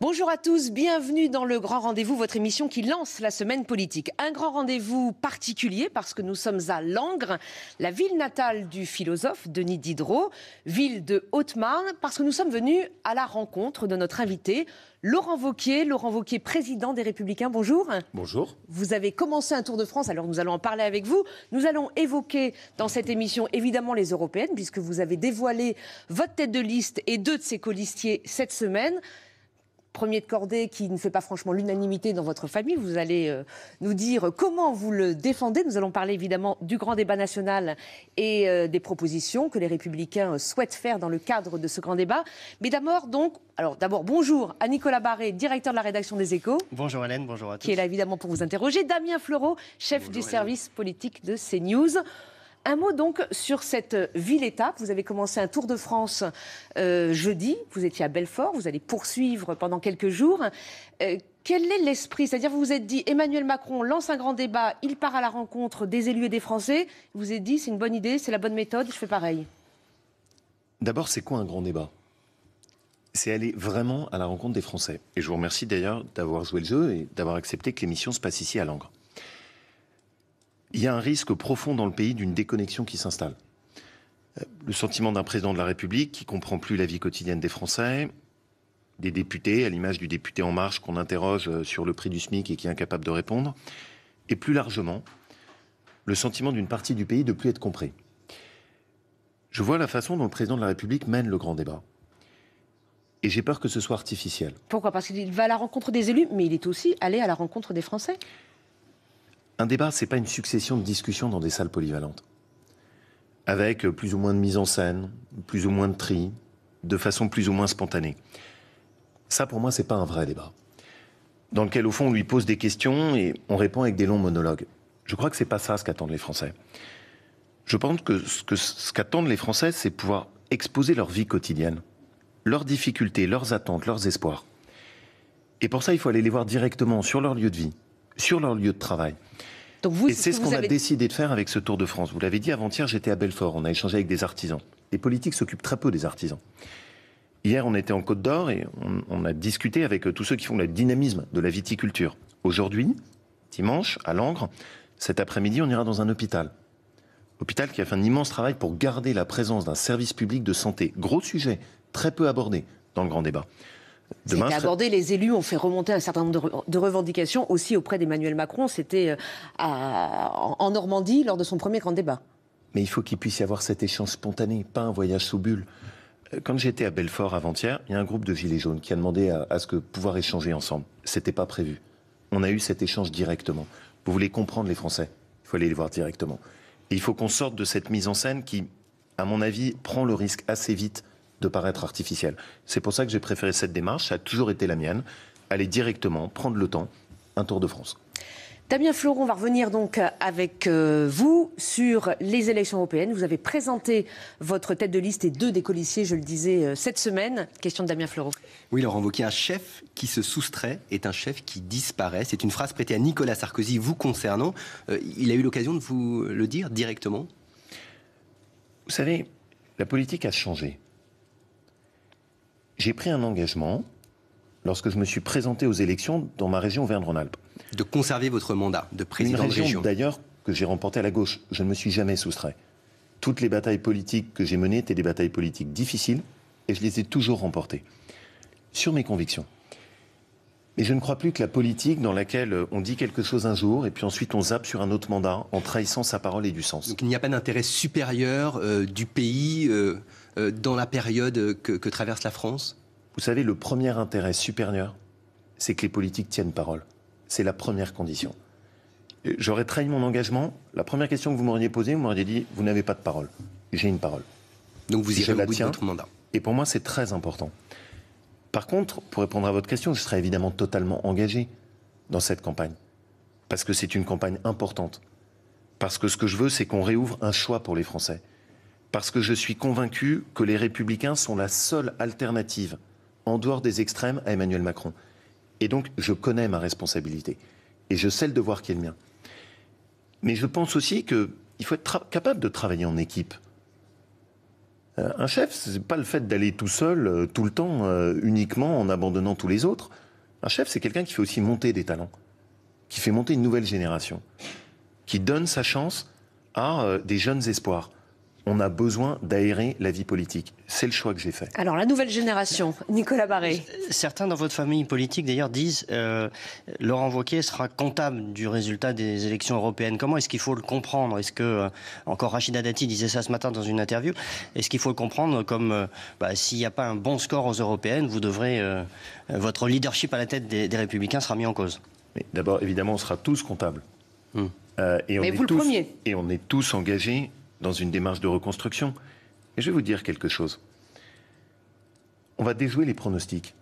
Bonjour à tous, bienvenue dans le Grand Rendez-vous, votre émission qui lance la semaine politique. Un grand rendez-vous particulier parce que nous sommes à Langres, la ville natale du philosophe Denis Diderot, ville de Haute-Marne, parce que nous sommes venus à la rencontre de notre invité, Laurent Wauquiez. Laurent Wauquiez, président des Républicains, bonjour. Bonjour. Vous avez commencé un Tour de France, alors nous allons en parler avec vous. Nous allons évoquer dans cette émission évidemment les européennes, puisque vous avez dévoilé votre tête de liste et deux de ses colistiers cette semaine. Premier de cordée qui ne fait pas franchement l'unanimité dans votre famille. Vous allez nous dire comment vous le défendez. Nous allons parler évidemment du grand débat national et des propositions que les Républicains souhaitent faire dans le cadre de ce grand débat. Mais d'abord, bonjour à Nicolas Barré, directeur de la rédaction des Échos. Bonjour Hélène, bonjour à tous. Qui est là évidemment pour vous interroger. Damien Fleureau, chef du service politique de CNews. Un mot donc sur cette ville-État. Vous avez commencé un Tour de France jeudi. Vous étiez à Belfort. Vous allez poursuivre pendant quelques jours. Quel est l'esprit? C'est-à-dire vous vous êtes dit Emmanuel Macron lance un grand débat, il part à la rencontre des élus et des Français. Vous vous êtes dit c'est une bonne idée, c'est la bonne méthode, je fais pareil. D'abord, c'est quoi un grand débat? C'est aller vraiment à la rencontre des Français. Et je vous remercie d'ailleurs d'avoir joué le jeu et d'avoir accepté que l'émission se passe ici à Langres. Il y a un risque profond dans le pays d'une déconnexion qui s'installe. Le sentiment d'un président de la République qui ne comprend plus la vie quotidienne des Français, des députés, à l'image du député En Marche qu'on interroge sur le prix du SMIC et qui est incapable de répondre, et plus largement, le sentiment d'une partie du pays de ne plus être compris. Je vois la façon dont le président de la République mène le grand débat. Et j'ai peur que ce soit artificiel. Pourquoi? Parce qu'il va à la rencontre des élus, mais il est aussi allé à la rencontre des Français. Un débat, c'est pas une succession de discussions dans des salles polyvalentes. Avec plus ou moins de mise en scène, plus ou moins de tri, de façon plus ou moins spontanée. Ça, pour moi, c'est pas un vrai débat. Dans lequel, au fond, on lui pose des questions et on répond avec des longs monologues. Je crois que c'est pas ça ce qu'attendent les Français. Je pense que ce qu'attendent les Français, c'est pouvoir exposer leur vie quotidienne, leurs difficultés, leurs attentes, leurs espoirs. Et pour ça, il faut aller les voir directement sur leur lieu de vie, sur leur lieu de travail. Donc vous, et c'est ce qu'on a décidé de faire avec ce Tour de France. Vous l'avez dit, avant-hier, j'étais à Belfort. On a échangé avec des artisans. Les politiques s'occupent très peu des artisans. Hier, on était en Côte d'Or et on a discuté avec tous ceux qui font le dynamisme de la viticulture. Aujourd'hui, dimanche, à Langres, cet après-midi, on ira dans un hôpital. Hôpital qui a fait un immense travail pour garder la présence d'un service public de santé. Gros sujet, très peu abordé dans le grand débat. C'était abordé, les élus ont fait remonter un certain nombre de revendications aussi auprès d'Emmanuel Macron. C'était en Normandie lors de son premier grand débat. Mais il faut qu'il puisse y avoir cet échange spontané, pas un voyage sous bulle. Quand j'étais à Belfort avant-hier, il y a un groupe de gilets jaunes qui a demandé à ce que pouvoir échanger ensemble. C'était pas prévu. On a eu cet échange directement. Vous voulez comprendre les Français, il faut aller les voir directement. Et il faut qu'on sorte de cette mise en scène qui, à mon avis, prend le risque assez vite de paraître artificiel. C'est pour ça que j'ai préféré cette démarche, ça a toujours été la mienne, aller directement, prendre le temps, un Tour de France. Damien Fleureau, on va revenir donc avec vous sur les élections européennes. Vous avez présenté votre tête de liste et deux des colistiers, je le disais, cette semaine. Question de Damien Fleureau. Oui, Laurent Wauquiez, un chef qui se soustrait est un chef qui disparaît. C'est une phrase prêtée à Nicolas Sarkozy, vous concernant. Il a eu l'occasion de vous le dire directement. Vous savez, la politique a changé. J'ai pris un engagement lorsque je me suis présenté aux élections dans ma région Auvergne-Rhône-Alpes. De conserver votre mandat de président de région. Une région d'ailleurs que j'ai remportée à la gauche. Je ne me suis jamais soustrait. Toutes les batailles politiques que j'ai menées étaient des batailles politiques difficiles et je les ai toujours remportées. Sur mes convictions. Mais je ne crois plus que la politique dans laquelle on dit quelque chose un jour et puis ensuite on zappe sur un autre mandat en trahissant sa parole et du sens. Donc il n'y a pas d'intérêt supérieur du pays dans la période que traverse la France? Vous savez, le premier intérêt supérieur, c'est que les politiques tiennent parole. C'est la première condition. J'aurais trahi mon engagement. La première question que vous m'auriez posée, vous m'auriez dit, vous n'avez pas de parole. J'ai une parole. Donc vous irez au bout de votre mandat. Et pour moi, c'est très important. Par contre, pour répondre à votre question, je serai évidemment totalement engagé dans cette campagne. Parce que c'est une campagne importante. Parce que ce que je veux, c'est qu'on réouvre un choix pour les Français. Parce que je suis convaincu que les Républicains sont la seule alternative, en dehors des extrêmes, à Emmanuel Macron. Et donc, je connais ma responsabilité. Et je sais le devoir qui est le mien. Mais je pense aussi qu'il faut être capable de travailler en équipe. Un chef, c'est pas le fait d'aller tout seul, tout le temps, uniquement en abandonnant tous les autres. Un chef, c'est quelqu'un qui fait aussi monter des talents, qui fait monter une nouvelle génération, qui donne sa chance à des jeunes espoirs. On a besoin d'aérer la vie politique. C'est le choix que j'ai fait. Alors, la nouvelle génération, Nicolas Barré. Certains dans votre famille politique, d'ailleurs, disent Laurent Wauquiez sera comptable du résultat des élections européennes. Comment est-ce qu'il faut le comprendre? Est-ce que, encore Rachida Dati disait ça ce matin dans une interview, est-ce qu'il faut le comprendre comme s'il n'y a pas un bon score aux européennes, vous devrez, votre leadership à la tête des Républicains sera mis en cause? D'abord, évidemment, on sera tous comptables. Mais vous le premier. Et on est tous engagés dans une démarche de reconstruction. Et je vais vous dire quelque chose. On va déjouer les pronostics.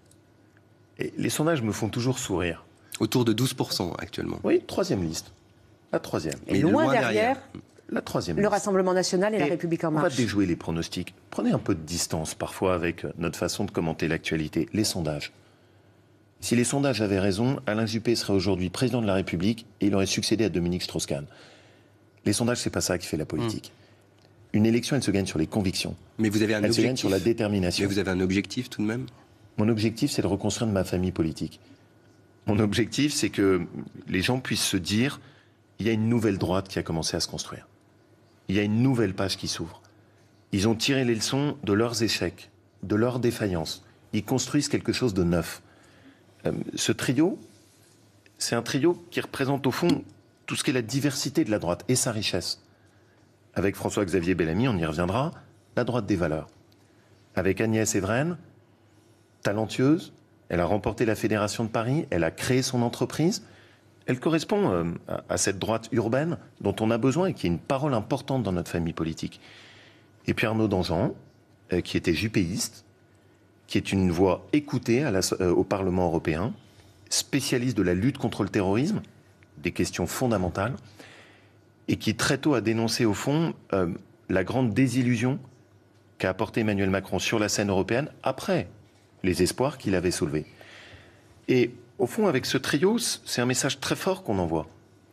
Et les sondages me font toujours sourire. Autour de 12% actuellement. Oui, troisième liste. La troisième. Et loin derrière, la troisième le liste. Rassemblement national et la République en marche. On va déjouer les pronostics. Prenez un peu de distance parfois avec notre façon de commenter l'actualité. Les sondages. Si les sondages avaient raison, Alain Juppé serait aujourd'hui président de la République et il aurait succédé à Dominique Strauss-Kahn. Les sondages, c'est pas ça qui fait la politique. Une élection, elle se gagne sur les convictions. Mais vous avez un objectif. Elle se gagne sur la détermination. Mais vous avez un objectif tout de même? Mon objectif, c'est de reconstruire ma famille politique. Mon objectif, c'est que les gens puissent se dire, il y a une nouvelle droite qui a commencé à se construire. Il y a une nouvelle page qui s'ouvre. Ils ont tiré les leçons de leurs échecs, de leurs défaillances. Ils construisent quelque chose de neuf. Ce trio, c'est un trio qui représente au fond tout ce qu'est la diversité de la droite et sa richesse. Avec François-Xavier Bellamy, on y reviendra, la droite des valeurs. Avec Agnès Evren, talentueuse, elle a remporté la Fédération de Paris, elle a créé son entreprise. Elle correspond à cette droite urbaine dont on a besoin et qui est une parole importante dans notre famille politique. Et puis Arnaud Danjean, qui était juppéiste, qui est une voix écoutée au Parlement européen, spécialiste de la lutte contre le terrorisme, des questions fondamentales, et qui très tôt a dénoncé au fond la grande désillusion qu'a apporté Emmanuel Macron sur la scène européenne après les espoirs qu'il avait soulevés. Et au fond, avec ce trio, c'est un message très fort qu'on envoie.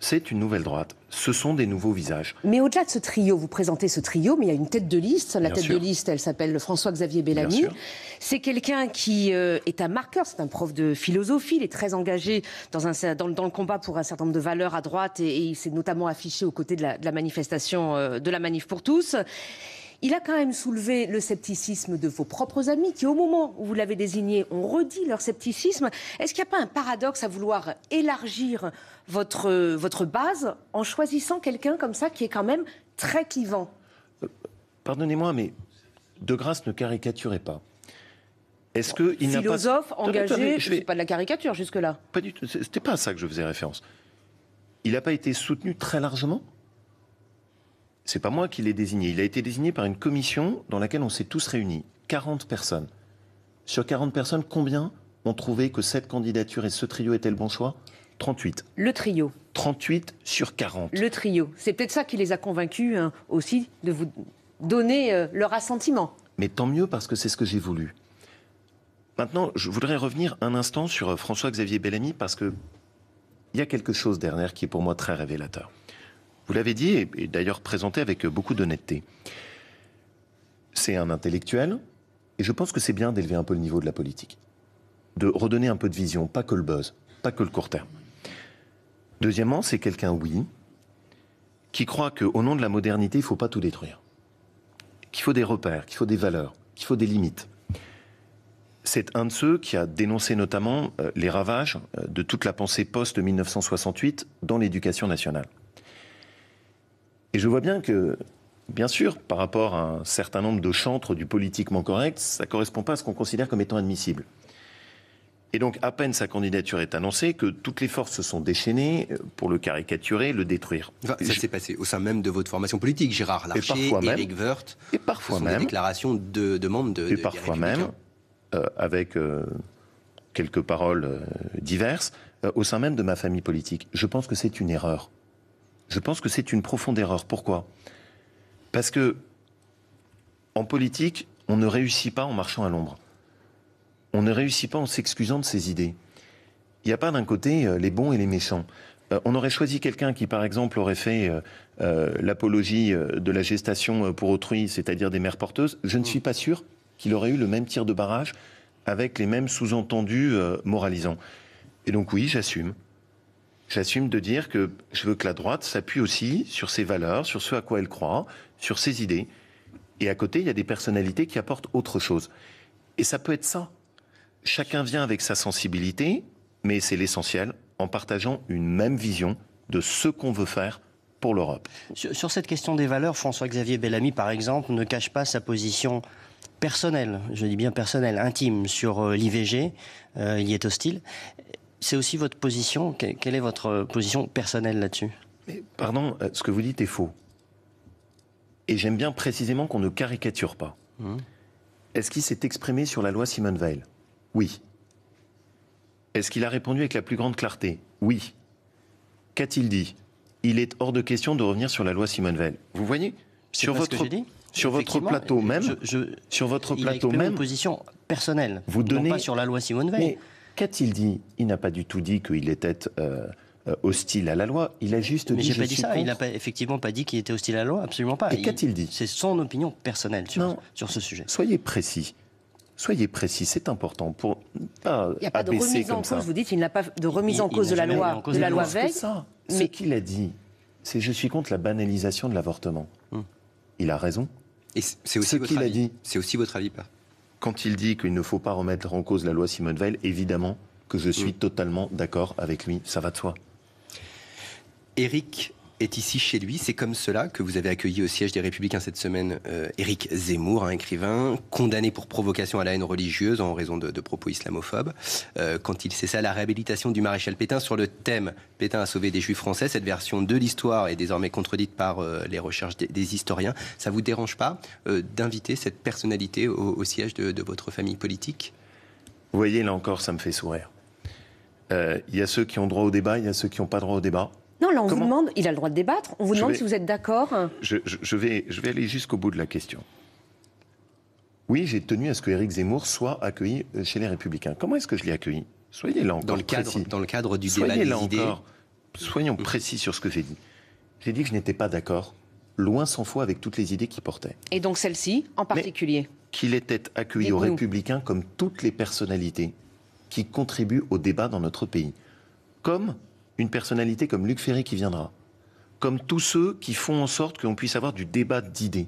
C'est une nouvelle droite. Ce sont des nouveaux visages. Mais au-delà de ce trio, vous présentez ce trio, mais il y a une tête de liste. La Bien tête sûr. de liste, elle s'appelle François-Xavier Bellamy. C'est quelqu'un qui est un marqueur, c'est un prof de philosophie. Il est très engagé dans le combat pour un certain nombre de valeurs à droite et il s'est notamment affiché aux côtés de la manifestation, de la Manif pour tous. Il a quand même soulevé le scepticisme de vos propres amis qui, au moment où vous l'avez désigné, ont redit leur scepticisme. Est-ce qu'il n'y a pas un paradoxe à vouloir élargir votre base en choisissant quelqu'un comme ça qui est quand même très clivant? Pardonnez-moi, mais de grâce, ne caricaturez pas. Est-ce que il n'a pas... Philosophe, engagé, je vais... c'est pas de la caricature jusque-là. Pas du tout. C'était pas à ça que je faisais référence. Il n'a pas été soutenu très largement. C'est pas moi qui l'ai désigné. Il a été désigné par une commission dans laquelle on s'est tous réunis. 40 personnes. Sur 40 personnes, combien ont trouvé que cette candidature et ce trio étaient le bon choix? 38. Le trio. 38 sur 40. Le trio. C'est peut-être ça qui les a convaincus aussi de vous donner leur assentiment. Mais tant mieux parce que c'est ce que j'ai voulu. Maintenant, je voudrais revenir un instant sur François-Xavier Bellamy parce que il y a quelque chose derrière qui est pour moi très révélateur. Vous l'avez dit, et d'ailleurs présenté avec beaucoup d'honnêteté. C'est un intellectuel, et je pense que c'est bien d'élever un peu le niveau de la politique. De redonner un peu de vision, pas que le buzz, pas que le court terme. Deuxièmement, c'est quelqu'un, oui, qui croit qu'au nom de la modernité, il ne faut pas tout détruire. Qu'il faut des repères, qu'il faut des valeurs, qu'il faut des limites. C'est un de ceux qui a dénoncé notamment les ravages de toute la pensée post-1968 dans l'éducation nationale. Et je vois bien que, bien sûr, par rapport à un certain nombre de chantres du politiquement correct, ça ne correspond pas à ce qu'on considère comme étant admissible. Et donc, à peine sa candidature est annoncée, que toutes les forces se sont déchaînées pour le caricaturer, le détruire. Enfin, ça s'est passé au sein même de votre formation politique, Gérard Larcher, Éric Woerth. Et parfois ce sont même. Des déclarations de membres de. Et parfois même, avec quelques paroles diverses, au sein même de ma famille politique. Je pense que c'est une erreur. Je pense que c'est une profonde erreur. Pourquoi? Parce que, en politique, on ne réussit pas en marchant à l'ombre. On ne réussit pas en s'excusant de ses idées. Il n'y a pas d'un côté les bons et les méchants. On aurait choisi quelqu'un qui, par exemple, aurait fait l'apologie de la gestation pour autrui, c'est-à-dire des mères porteuses. Je ne suis pas sûr qu'il aurait eu le même tir de barrage avec les mêmes sous-entendus moralisants. Et donc oui, j'assume. J'assume de dire que je veux que la droite s'appuie aussi sur ses valeurs, sur ce à quoi elle croit, sur ses idées. Et à côté, il y a des personnalités qui apportent autre chose. Et ça peut être ça. Chacun vient avec sa sensibilité, mais c'est l'essentiel, en partageant une même vision de ce qu'on veut faire pour l'Europe. Sur cette question des valeurs, François-Xavier Bellamy, par exemple, ne cache pas sa position personnelle, je dis bien personnelle, intime, sur l'IVG. Il y est hostile. C'est aussi votre position. Quelle est votre position personnelle là-dessus? Pardon, ce que vous dites est faux. Et j'aime bien précisément qu'on ne caricature pas. Est-ce qu'il s'est exprimé sur la loi Simone Veil? Oui. Est-ce qu'il a répondu avec la plus grande clarté? Oui. Qu'a-t-il dit? Il est hors de question de revenir sur la loi Simone Veil. Vous voyez? Sur votre plateau même, sur votre plateau même, une position personnelle. Vous donnez non pas sur la loi Simone Veil. Mais qu'a-t-il dit? Il n'a pas du tout dit qu'il était hostile à la loi. Il a juste dit. Mais j'ai pas dit ça. Il n'a effectivement pas dit qu'il était hostile à la loi. Absolument pas. Et qu'a-t-il dit? C'est son opinion personnelle sur ce sujet. Soyez précis. Soyez précis, c'est important pour pas. Il n'y a pas de remise en cause. Vous dites qu'il n'a pas de remise en cause de la loi Veil. Ce qu'il a dit, c'est je suis contre la banalisation de l'avortement. Il a raison. Et c'est aussi votre avis. A dit. C'est aussi votre avis, pas? Quand il dit qu'il ne faut pas remettre en cause la loi Simone Veil, évidemment que je suis totalement d'accord avec lui. Ça va de soi. Éric est ici chez lui. C'est comme cela que vous avez accueilli au siège des Républicains cette semaine Éric Zemmour, un écrivain condamné pour provocation à la haine religieuse en raison de propos islamophobes. Quand il cessa la réhabilitation du maréchal Pétain sur le thème « Pétain a sauvé des juifs français », cette version de l'histoire est désormais contredite par les recherches des historiens. Ça ne vous dérange pas d'inviter cette personnalité au siège de votre famille politique? Vous voyez, là encore, ça me fait sourire. Il y a ceux qui ont droit au débat, il y a ceux qui n'ont pas droit au débat. Non, là, on vous demande, il a le droit de débattre, on vous demande si vous êtes d'accord. Je vais aller jusqu'au bout de la question. Oui, j'ai tenu à ce que Éric Zemmour soit accueilli chez les Républicains. Comment est-ce que je l'ai accueilli? Soyez là encore précis. Dans le cadre du débat des idées. Soyons précis sur ce que j'ai dit. J'ai dit que je n'étais pas d'accord, loin s'en faut, avec toutes les idées qu'il portait. Et donc celle-ci, en particulier? Qu'il était accueilli aux Républicains comme toutes les personnalités qui contribuent au débat dans notre pays. Comme une personnalité comme Luc Ferry qui viendra. Comme tous ceux qui font en sorte qu'on puisse avoir du débat d'idées.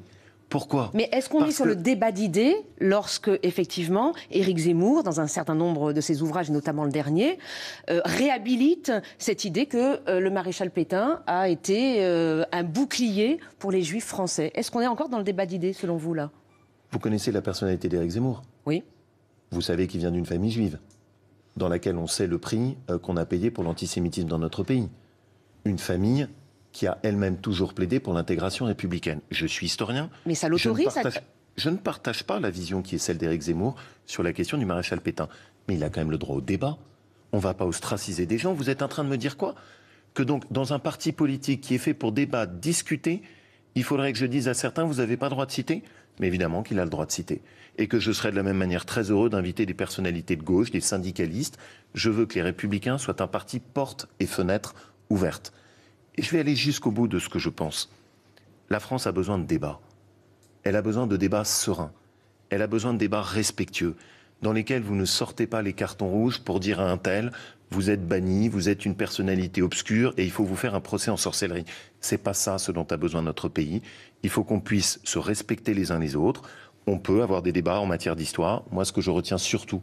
Pourquoi? Mais est-ce qu'on est sur le débat d'idées lorsque, effectivement, Éric Zemmour, dans un certain nombre de ses ouvrages, notamment le dernier, réhabilite cette idée que le maréchal Pétain a été un bouclier pour les juifs français? Est-ce qu'on est encore dans le débat d'idées, selon vous, là? Vous connaissez la personnalité d'Éric Zemmour? Oui. Vous savez qu'il vient d'une famille juive, dans laquelle on sait le prix qu'on a payé pour l'antisémitisme dans notre pays. Une famille qui a elle-même toujours plaidé pour l'intégration républicaine. Je suis historien. Mais ça l'autorise. Je ne partage pas la vision qui est celle d'Éric Zemmour sur la question du maréchal Pétain. Mais il a quand même le droit au débat. On ne va pas ostraciser des gens. Vous êtes en train de me dire quoi? Que donc, dans un parti politique qui est fait pour débattre, discuter, il faudrait que je dise à certains, vous n'avez pas le droit de citer? Mais évidemment qu'il a le droit de citer. Et que je serais de la même manière très heureux d'inviter des personnalités de gauche, des syndicalistes. Je veux que les Républicains soient un parti porte et fenêtre ouvertes. Et je vais aller jusqu'au bout de ce que je pense. La France a besoin de débats. Elle a besoin de débats sereins. Elle a besoin de débats respectueux, dans lesquels vous ne sortez pas les cartons rouges pour dire à un tel « vous êtes banni, vous êtes une personnalité obscure et il faut vous faire un procès en sorcellerie ». C'est pas ça ce dont a besoin notre pays. Il faut qu'on puisse se respecter les uns les autres. On peut avoir des débats en matière d'histoire. Moi, ce que je retiens surtout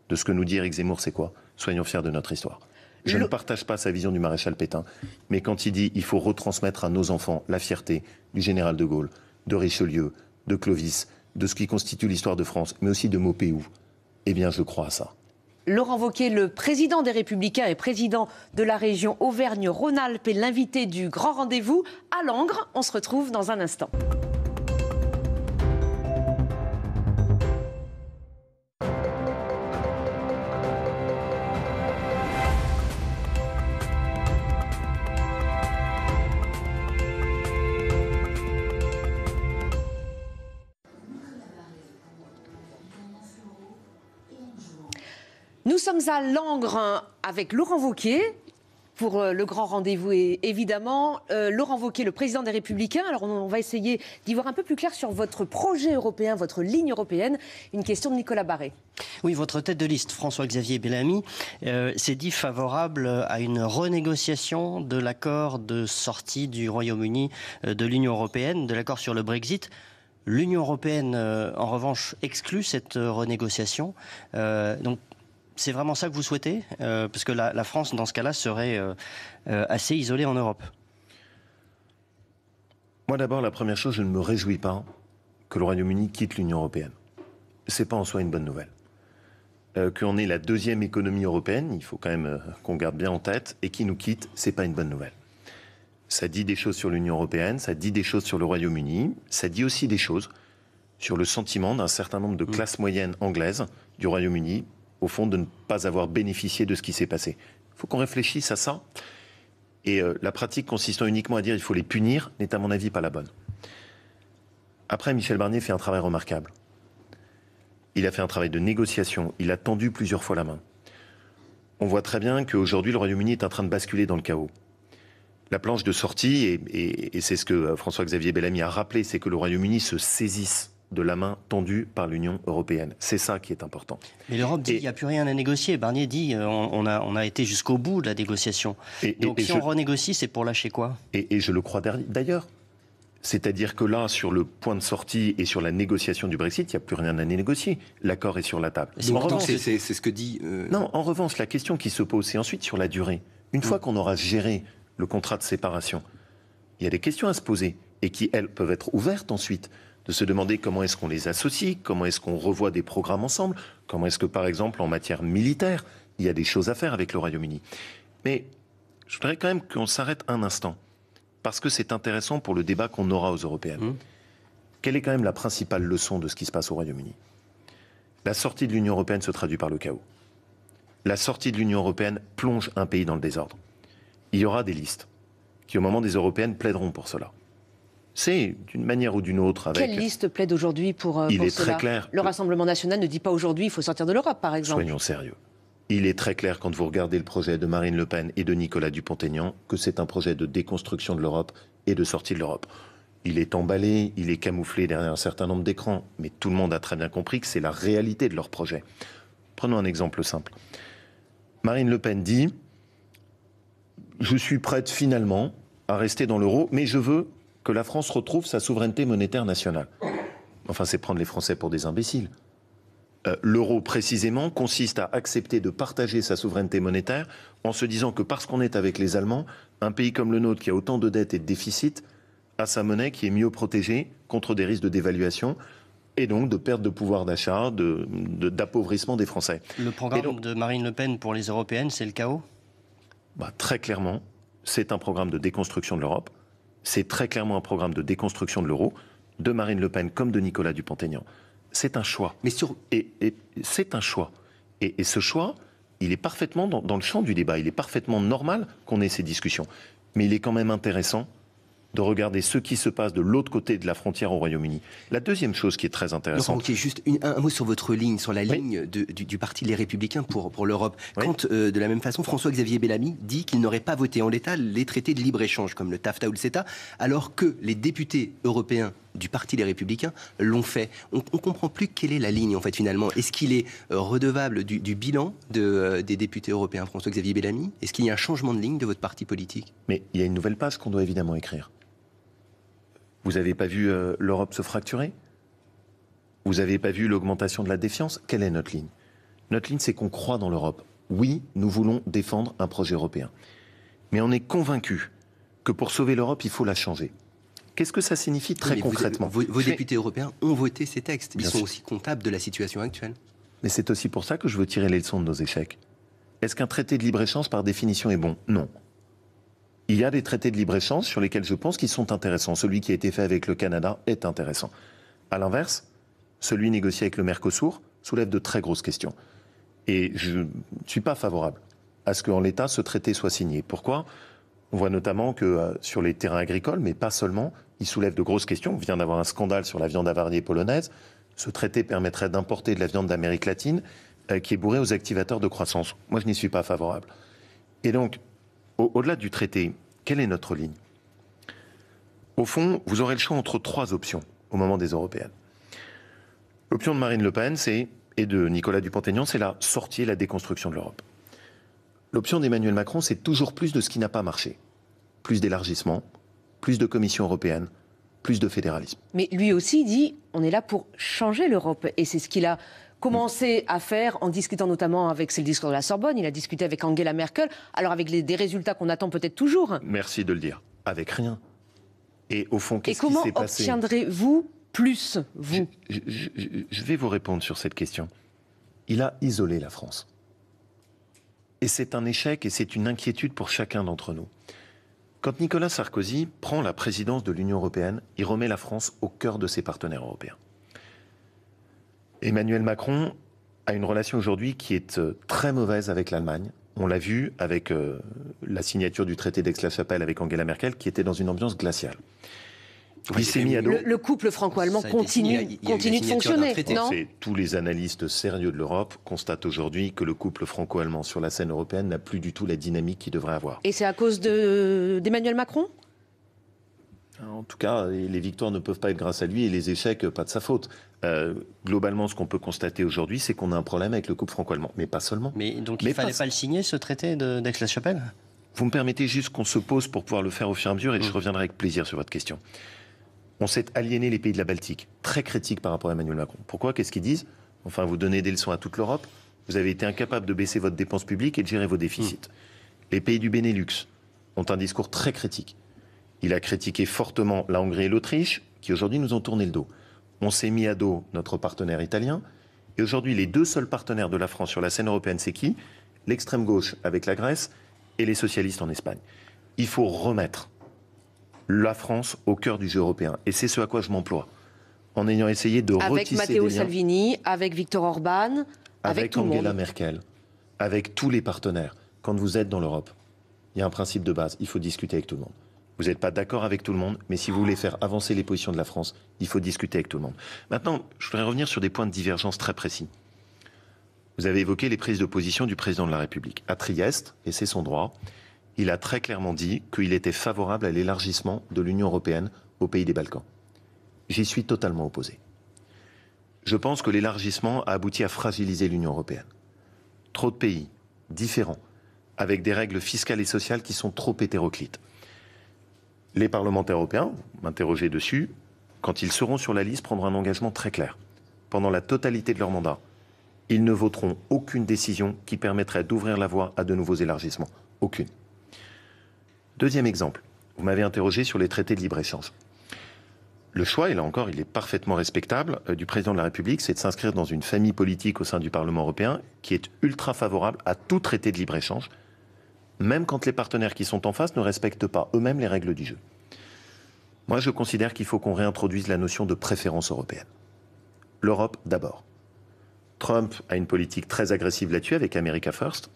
de ce que nous dit Éric Zemmour, c'est quoi? Soyons fiers de notre histoire. Je ne partage pas sa vision du maréchal Pétain, mais quand il dit qu'il faut retransmettre à nos enfants la fierté du général de Gaulle, de Richelieu, de Clovis, de ce qui constitue l'histoire de France, mais aussi de Maupeou, eh bien je crois à ça. Laurent Wauquiez, le président des Républicains et président de la région Auvergne-Rhône-Alpes, est l'invité du grand rendez-vous à Langres. On se retrouve dans un instant. Nous sommes à Langres avec Laurent Wauquiez. pour le grand rendez-vous, évidemment. Laurent Wauquiez, le président des Républicains. Alors, on va essayer d'y voir un peu plus clair sur votre projet européen, votre ligne européenne. Une question de Nicolas Barré. Oui, votre tête de liste, François-Xavier Bellamy, s'est dit favorable à une renégociation de l'accord de sortie du Royaume-Uni de l'Union européenne, de l'accord sur le Brexit. L'Union européenne, en revanche, exclut cette renégociation. Donc, c'est vraiment ça que vous souhaitez parce que la France, dans ce cas-là, serait assez isolée en Europe. Moi, d'abord, la première chose, je ne me réjouis pas que le Royaume-Uni quitte l'Union européenne. C'est pas en soi une bonne nouvelle. Qu'on ait la deuxième économie européenne, il faut quand même qu'on garde bien en tête, et qui nous quitte, c'est pas une bonne nouvelle. Ça dit des choses sur l'Union européenne, ça dit des choses sur le Royaume-Uni, ça dit aussi des choses sur le sentiment d'un certain nombre de classes moyennes anglaises du Royaume-Uni, au fond, de ne pas avoir bénéficié de ce qui s'est passé. Il faut qu'on réfléchisse à ça. Et la pratique consistant uniquement à dire il faut les punir n'est à mon avis pas la bonne. Après, Michel Barnier fait un travail remarquable. Il a fait un travail de négociation, il a tendu plusieurs fois la main. On voit très bien qu'aujourd'hui, le Royaume-Uni est en train de basculer dans le chaos. La planche de sortie, et c'est ce que François-Xavier Bellamy a rappelé, c'est que le Royaume-Uni se saisisse de la main tendue par l'Union européenne. C'est ça qui est important. Mais l'Europe dit qu'il n'y a plus rien à négocier. Barnier dit on a été jusqu'au bout de la négociation. Donc si on renégocie, c'est pour lâcher quoi ? Et je le crois d'ailleurs. C'est-à-dire que là, sur le point de sortie et sur la négociation du Brexit, il n'y a plus rien à négocier. L'accord est sur la table. C'est ce que dit... Non, en revanche, la question qui se pose, c'est ensuite sur la durée. Une fois qu'on aura géré le contrat de séparation, il y a des questions à se poser et qui, elles, peuvent être ouvertes ensuite, de se demander comment est-ce qu'on les associe, comment est-ce qu'on revoit des programmes ensemble, comment est-ce que, par exemple, en matière militaire, il y a des choses à faire avec le Royaume-Uni. Mais je voudrais quand même qu'on s'arrête un instant, parce que c'est intéressant pour le débat qu'on aura aux Européennes. Quelle est quand même la principale leçon de ce qui se passe au Royaume-Uni ? La sortie de l'Union européenne se traduit par le chaos. La sortie de l'Union européenne plonge un pays dans le désordre. Il y aura des listes qui, au moment des européennes, plaideront pour cela. C'est d'une manière ou d'une autre avec... Quelle liste plaide aujourd'hui pour Il est cela ? très clair. Le Rassemblement national ne dit pas aujourd'hui il faut sortir de l'Europe, par exemple. Soyons sérieux. Il est très clair quand vous regardez le projet de Marine Le Pen et de Nicolas Dupont-Aignan que c'est un projet de déconstruction de l'Europe et de sortie de l'Europe. Il est emballé, il est camouflé derrière un certain nombre d'écrans, mais tout le monde a très bien compris que c'est la réalité de leur projet. Prenons un exemple simple. Marine Le Pen dit « Je suis prête finalement à rester dans l'euro, mais je veux que la France retrouve sa souveraineté monétaire nationale. » Enfin, c'est prendre les Français pour des imbéciles. L'euro, précisément, consiste à accepter de partager sa souveraineté monétaire en se disant que parce qu'on est avec les Allemands, un pays comme le nôtre qui a autant de dettes et de déficits a sa monnaie qui est mieux protégée contre des risques de dévaluation et donc de perte de pouvoir d'achat, d'appauvrissement des Français. Le programme de Marine Le Pen pour les Européennes, c'est le chaos ? Très clairement, c'est un programme de déconstruction de l'Europe. C'est très clairement un programme de déconstruction de l'euro, de Marine Le Pen comme de Nicolas Dupont-Aignan. C'est un choix. Mais c'est un choix. Et ce choix, il est parfaitement dans le champ du débat. Il est parfaitement normal qu'on ait ces discussions. Mais il est quand même intéressant de regarder ce qui se passe de l'autre côté de la frontière au Royaume-Uni. La deuxième chose qui est très intéressante... Donc, juste un mot sur votre ligne, sur la ligne du parti Les Républicains pour l'Europe. Oui. Quand, de la même façon, François-Xavier Bellamy dit qu'il n'aurait pas voté en l'état les traités de libre-échange, comme le TAFTA ou le CETA, alors que les députés européens du parti Les Républicains l'ont fait. On ne comprend plus quelle est la ligne, en fait, finalement. Est-ce qu'il est redevable du bilan des députés européens, François-Xavier Bellamy ? Est-ce qu'il y a un changement de ligne de votre parti politique ? Mais il y a une nouvelle page qu'on doit évidemment écrire. Vous n'avez pas vu l'Europe se fracturer ? Vous n'avez pas vu l'augmentation de la défiance ? Quelle est notre ligne ? Notre ligne, c'est qu'on croit dans l'Europe. Oui, nous voulons défendre un projet européen. Mais on est convaincu que pour sauver l'Europe, il faut la changer. Qu'est-ce que ça signifie très concrètement ? Vos députés européens ont voté ces textes. Ils sont aussi comptables de la situation actuelle. Mais c'est aussi pour ça que je veux tirer les leçons de nos échecs. Est-ce qu'un traité de libre-échange, par définition, est bon ? Non. Il y a des traités de libre-échange sur lesquels je pense qu'ils sont intéressants. Celui qui a été fait avec le Canada est intéressant. À l'inverse, celui négocié avec le Mercosur soulève de très grosses questions. Et je ne suis pas favorable à ce qu'en l'état, ce traité soit signé. Pourquoi ? On voit notamment que sur les terrains agricoles, mais pas seulement, il soulève de grosses questions. On vient d'avoir un scandale sur la viande avariée polonaise. Ce traité permettrait d'importer de la viande d'Amérique latine qui est bourrée aux activateurs de croissance. Moi, je n'y suis pas favorable. Et donc, Au-delà du traité, quelle est notre ligne? Au fond, vous aurez le choix entre 3 options au moment des européennes. L'option de Marine Le Pen, et de Nicolas Dupont-Aignan, c'est la sortie et la déconstruction de l'Europe. L'option d'Emmanuel Macron, c'est toujours plus de ce qui n'a pas marché. Plus d'élargissement, plus de Commission européenne, plus de fédéralisme. Mais lui aussi dit, on est là pour changer l'Europe. Et c'est ce qu'il a commencé à faire en discutant notamment avec, c'est le discours de la Sorbonne, il a discuté avec Angela Merkel, alors avec des résultats qu'on attend peut-être toujours. Merci de le dire. Avec rien. Et au fond, qu'est-ce qui comment s'est passé? obtiendrez-vous plus, vous? Je vais vous répondre sur cette question. Il a isolé la France. Et c'est un échec et c'est une inquiétude pour chacun d'entre nous. Quand Nicolas Sarkozy prend la présidence de l'Union européenne, il remet la France au cœur de ses partenaires européens. Emmanuel Macron a une relation aujourd'hui qui est très mauvaise avec l'Allemagne. On l'a vu avec la signature du traité d'Aix-la-Chapelle avec Angela Merkel, qui était dans une ambiance glaciale. Il s'est mis à dos. Le couple franco-allemand continue de fonctionner, non? Tous les analystes sérieux de l'Europe constatent aujourd'hui que le couple franco-allemand sur la scène européenne n'a plus du tout la dynamique qu'il devrait avoir. Et c'est à cause d'Emmanuel Macron? En tout cas, les victoires ne peuvent pas être grâce à lui et les échecs, pas de sa faute. Globalement, ce qu'on peut constater aujourd'hui, c'est qu'on a un problème avec le couple franco-allemand, mais pas seulement. Mais donc il ne fallait pas le signer, ce traité d'Aix-la-Chapelle? Vous me permettez juste qu'on se pose pour pouvoir le faire au fur et à mesure, et je reviendrai avec plaisir sur votre question. On s'est aliéné les pays de la Baltique, très critiques par rapport à Emmanuel Macron. Pourquoi? Qu'est-ce qu'ils disent? Enfin, vous donnez des leçons à toute l'Europe, vous avez été incapable de baisser votre dépense publique et de gérer vos déficits. Les pays du Benelux ont un discours très critique. Il a critiqué fortement la Hongrie et l'Autriche, qui aujourd'hui nous ont tourné le dos. On s'est mis à dos notre partenaire italien, et aujourd'hui les 2 seuls partenaires de la France sur la scène européenne, c'est qui? L'extrême gauche avec la Grèce et les socialistes en Espagne. Il faut remettre la France au cœur du jeu européen. Et c'est ce à quoi je m'emploie. En ayant essayé de retisser avec Matteo Salvini, avec Viktor Orban, avec tout le monde. Angela Merkel, avec tous les partenaires. Quand vous êtes dans l'Europe, il y a un principe de base, il faut discuter avec tout le monde. Vous n'êtes pas d'accord avec tout le monde, mais si vous voulez faire avancer les positions de la France, il faut discuter avec tout le monde. Maintenant, je voudrais revenir sur des points de divergence très précis. Vous avez évoqué les prises de position du président de la République. À Trieste, et c'est son droit, il a très clairement dit qu'il était favorable à l'élargissement de l'Union européenne aux pays des Balkans. J'y suis totalement opposé. Je pense que l'élargissement a abouti à fragiliser l'Union européenne. Trop de pays, différents, avec des règles fiscales et sociales qui sont trop hétéroclites. Les parlementaires européens, m'interroger dessus, quand ils seront sur la liste, prendront un engagement très clair. Pendant la totalité de leur mandat, ils ne voteront aucune décision qui permettrait d'ouvrir la voie à de nouveaux élargissements. Aucune. Deuxième exemple, vous m'avez interrogé sur les traités de libre-échange. Le choix, et là encore, il est parfaitement respectable, du président de la République, c'est de s'inscrire dans une famille politique au sein du Parlement européen qui est ultra favorable à tout traité de libre-échange, même quand les partenaires qui sont en face ne respectent pas eux-mêmes les règles du jeu. Moi, je considère qu'il faut qu'on réintroduise la notion de préférence européenne. L'Europe d'abord. Trump a une politique très agressive là-dessus avec America First.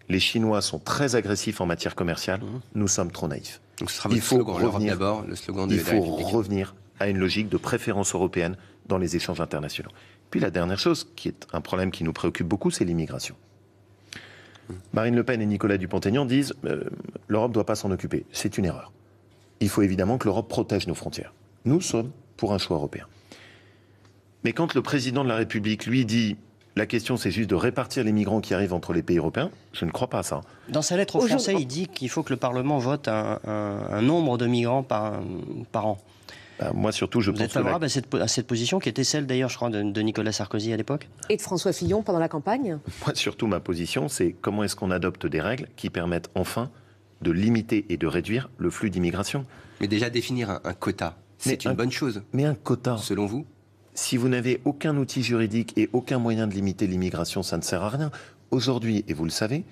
Les Chinois sont très agressifs en matière commerciale. Nous sommes trop naïfs. Donc ce sera votre slogan, l'Europe d'abord, le slogan de la République. Il faut revenir à une logique de préférence européenne dans les échanges internationaux. Puis la dernière chose, qui est un problème qui nous préoccupe beaucoup, c'est l'immigration. Marine Le Pen et Nicolas Dupont-Aignan disent l'Europe ne doit pas s'en occuper. C'est une erreur. Il faut évidemment que l'Europe protège nos frontières. Nous sommes pour un choix européen. Mais quand le président de la République, lui, dit la question c'est juste de répartir les migrants qui arrivent entre les pays européens, je ne crois pas à ça. Dans sa lettre aux Français, il dit qu'il faut que le Parlement vote un nombre de migrants par an. Moi surtout, je pense. Vous êtes favorable à cette position qui était celle d'ailleurs, je crois, de Nicolas Sarkozy à l'époque? Et de François Fillon pendant la campagne? Moi surtout, ma position, c'est comment est-ce qu'on adopte des règles qui permettent enfin de limiter et de réduire le flux d'immigration. Mais déjà définir un quota, c'est une bonne chose. Mais un quota, selon vous? Si vous n'avez aucun outil juridique et aucun moyen de limiter l'immigration, ça ne sert à rien. Aujourd'hui, et vous le savez,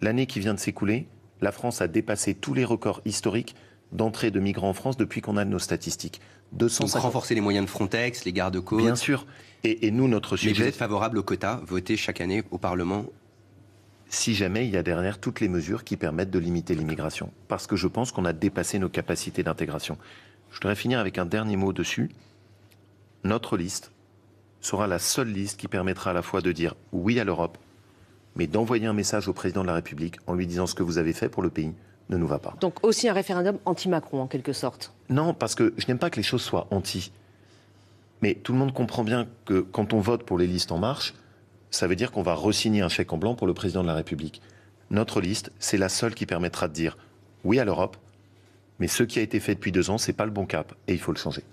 l'année qui vient de s'écouler, la France a dépassé tous les records historiques d'entrée de migrants en France depuis qu'on a nos statistiques. 250... Donc renforcer les moyens de Frontex, les gardes-côtes. Bien sûr. Et nous, notre sujet... Mais vous êtes favorable au quota voté chaque année au Parlement? Si jamais il y a derrière toutes les mesures qui permettent de limiter l'immigration. Parce que je pense qu'on a dépassé nos capacités d'intégration. Je voudrais finir avec un dernier mot dessus. Notre liste sera la seule liste qui permettra à la fois de dire oui à l'Europe, mais d'envoyer un message au président de la République en lui disant ce que vous avez fait pour le pays, ne nous va pas. Donc aussi un référendum anti-Macron, en quelque sorte. Non, parce que je n'aime pas que les choses soient anti. Mais tout le monde comprend bien que quand on vote pour les listes En Marche, ça veut dire qu'on va re-signer un chèque en blanc pour le président de la République. Notre liste, c'est la seule qui permettra de dire oui à l'Europe, mais ce qui a été fait depuis 2 ans, c'est pas le bon cap et il faut le changer.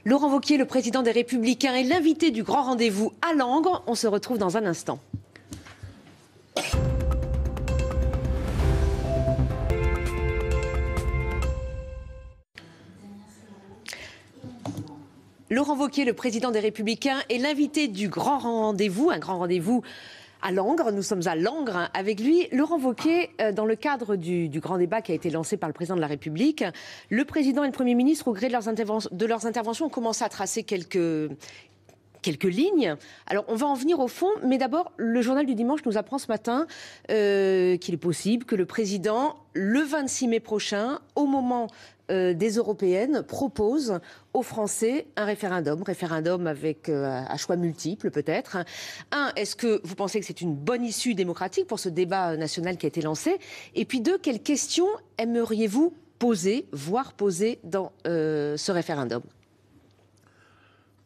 Laurent Wauquiez, le président des Républicains, est l'invité du grand rendez-vous à Langres. On se retrouve dans un instant. Laurent Wauquiez, le président des Républicains, est l'invité du grand rendez-vous, un grand rendez-vous à Langres. Nous sommes à Langres avec lui. Laurent Wauquiez, dans le cadre du grand débat qui a été lancé par le président de la République, le président et le Premier ministre, au gré de leurs interventions, ont commencé à tracer quelques lignes. Alors, on va en venir au fond, mais d'abord, le journal du dimanche nous apprend ce matin qu'il est possible que le président, le 26 mai prochain, au moment des européennes, propose aux Français un référendum avec à choix multiples peut-être. Est-ce que vous pensez que c'est une bonne issue démocratique pour ce débat national qui a été lancé? Et puis 2, quelles questions aimeriez-vous poser, voire poser dans ce référendum?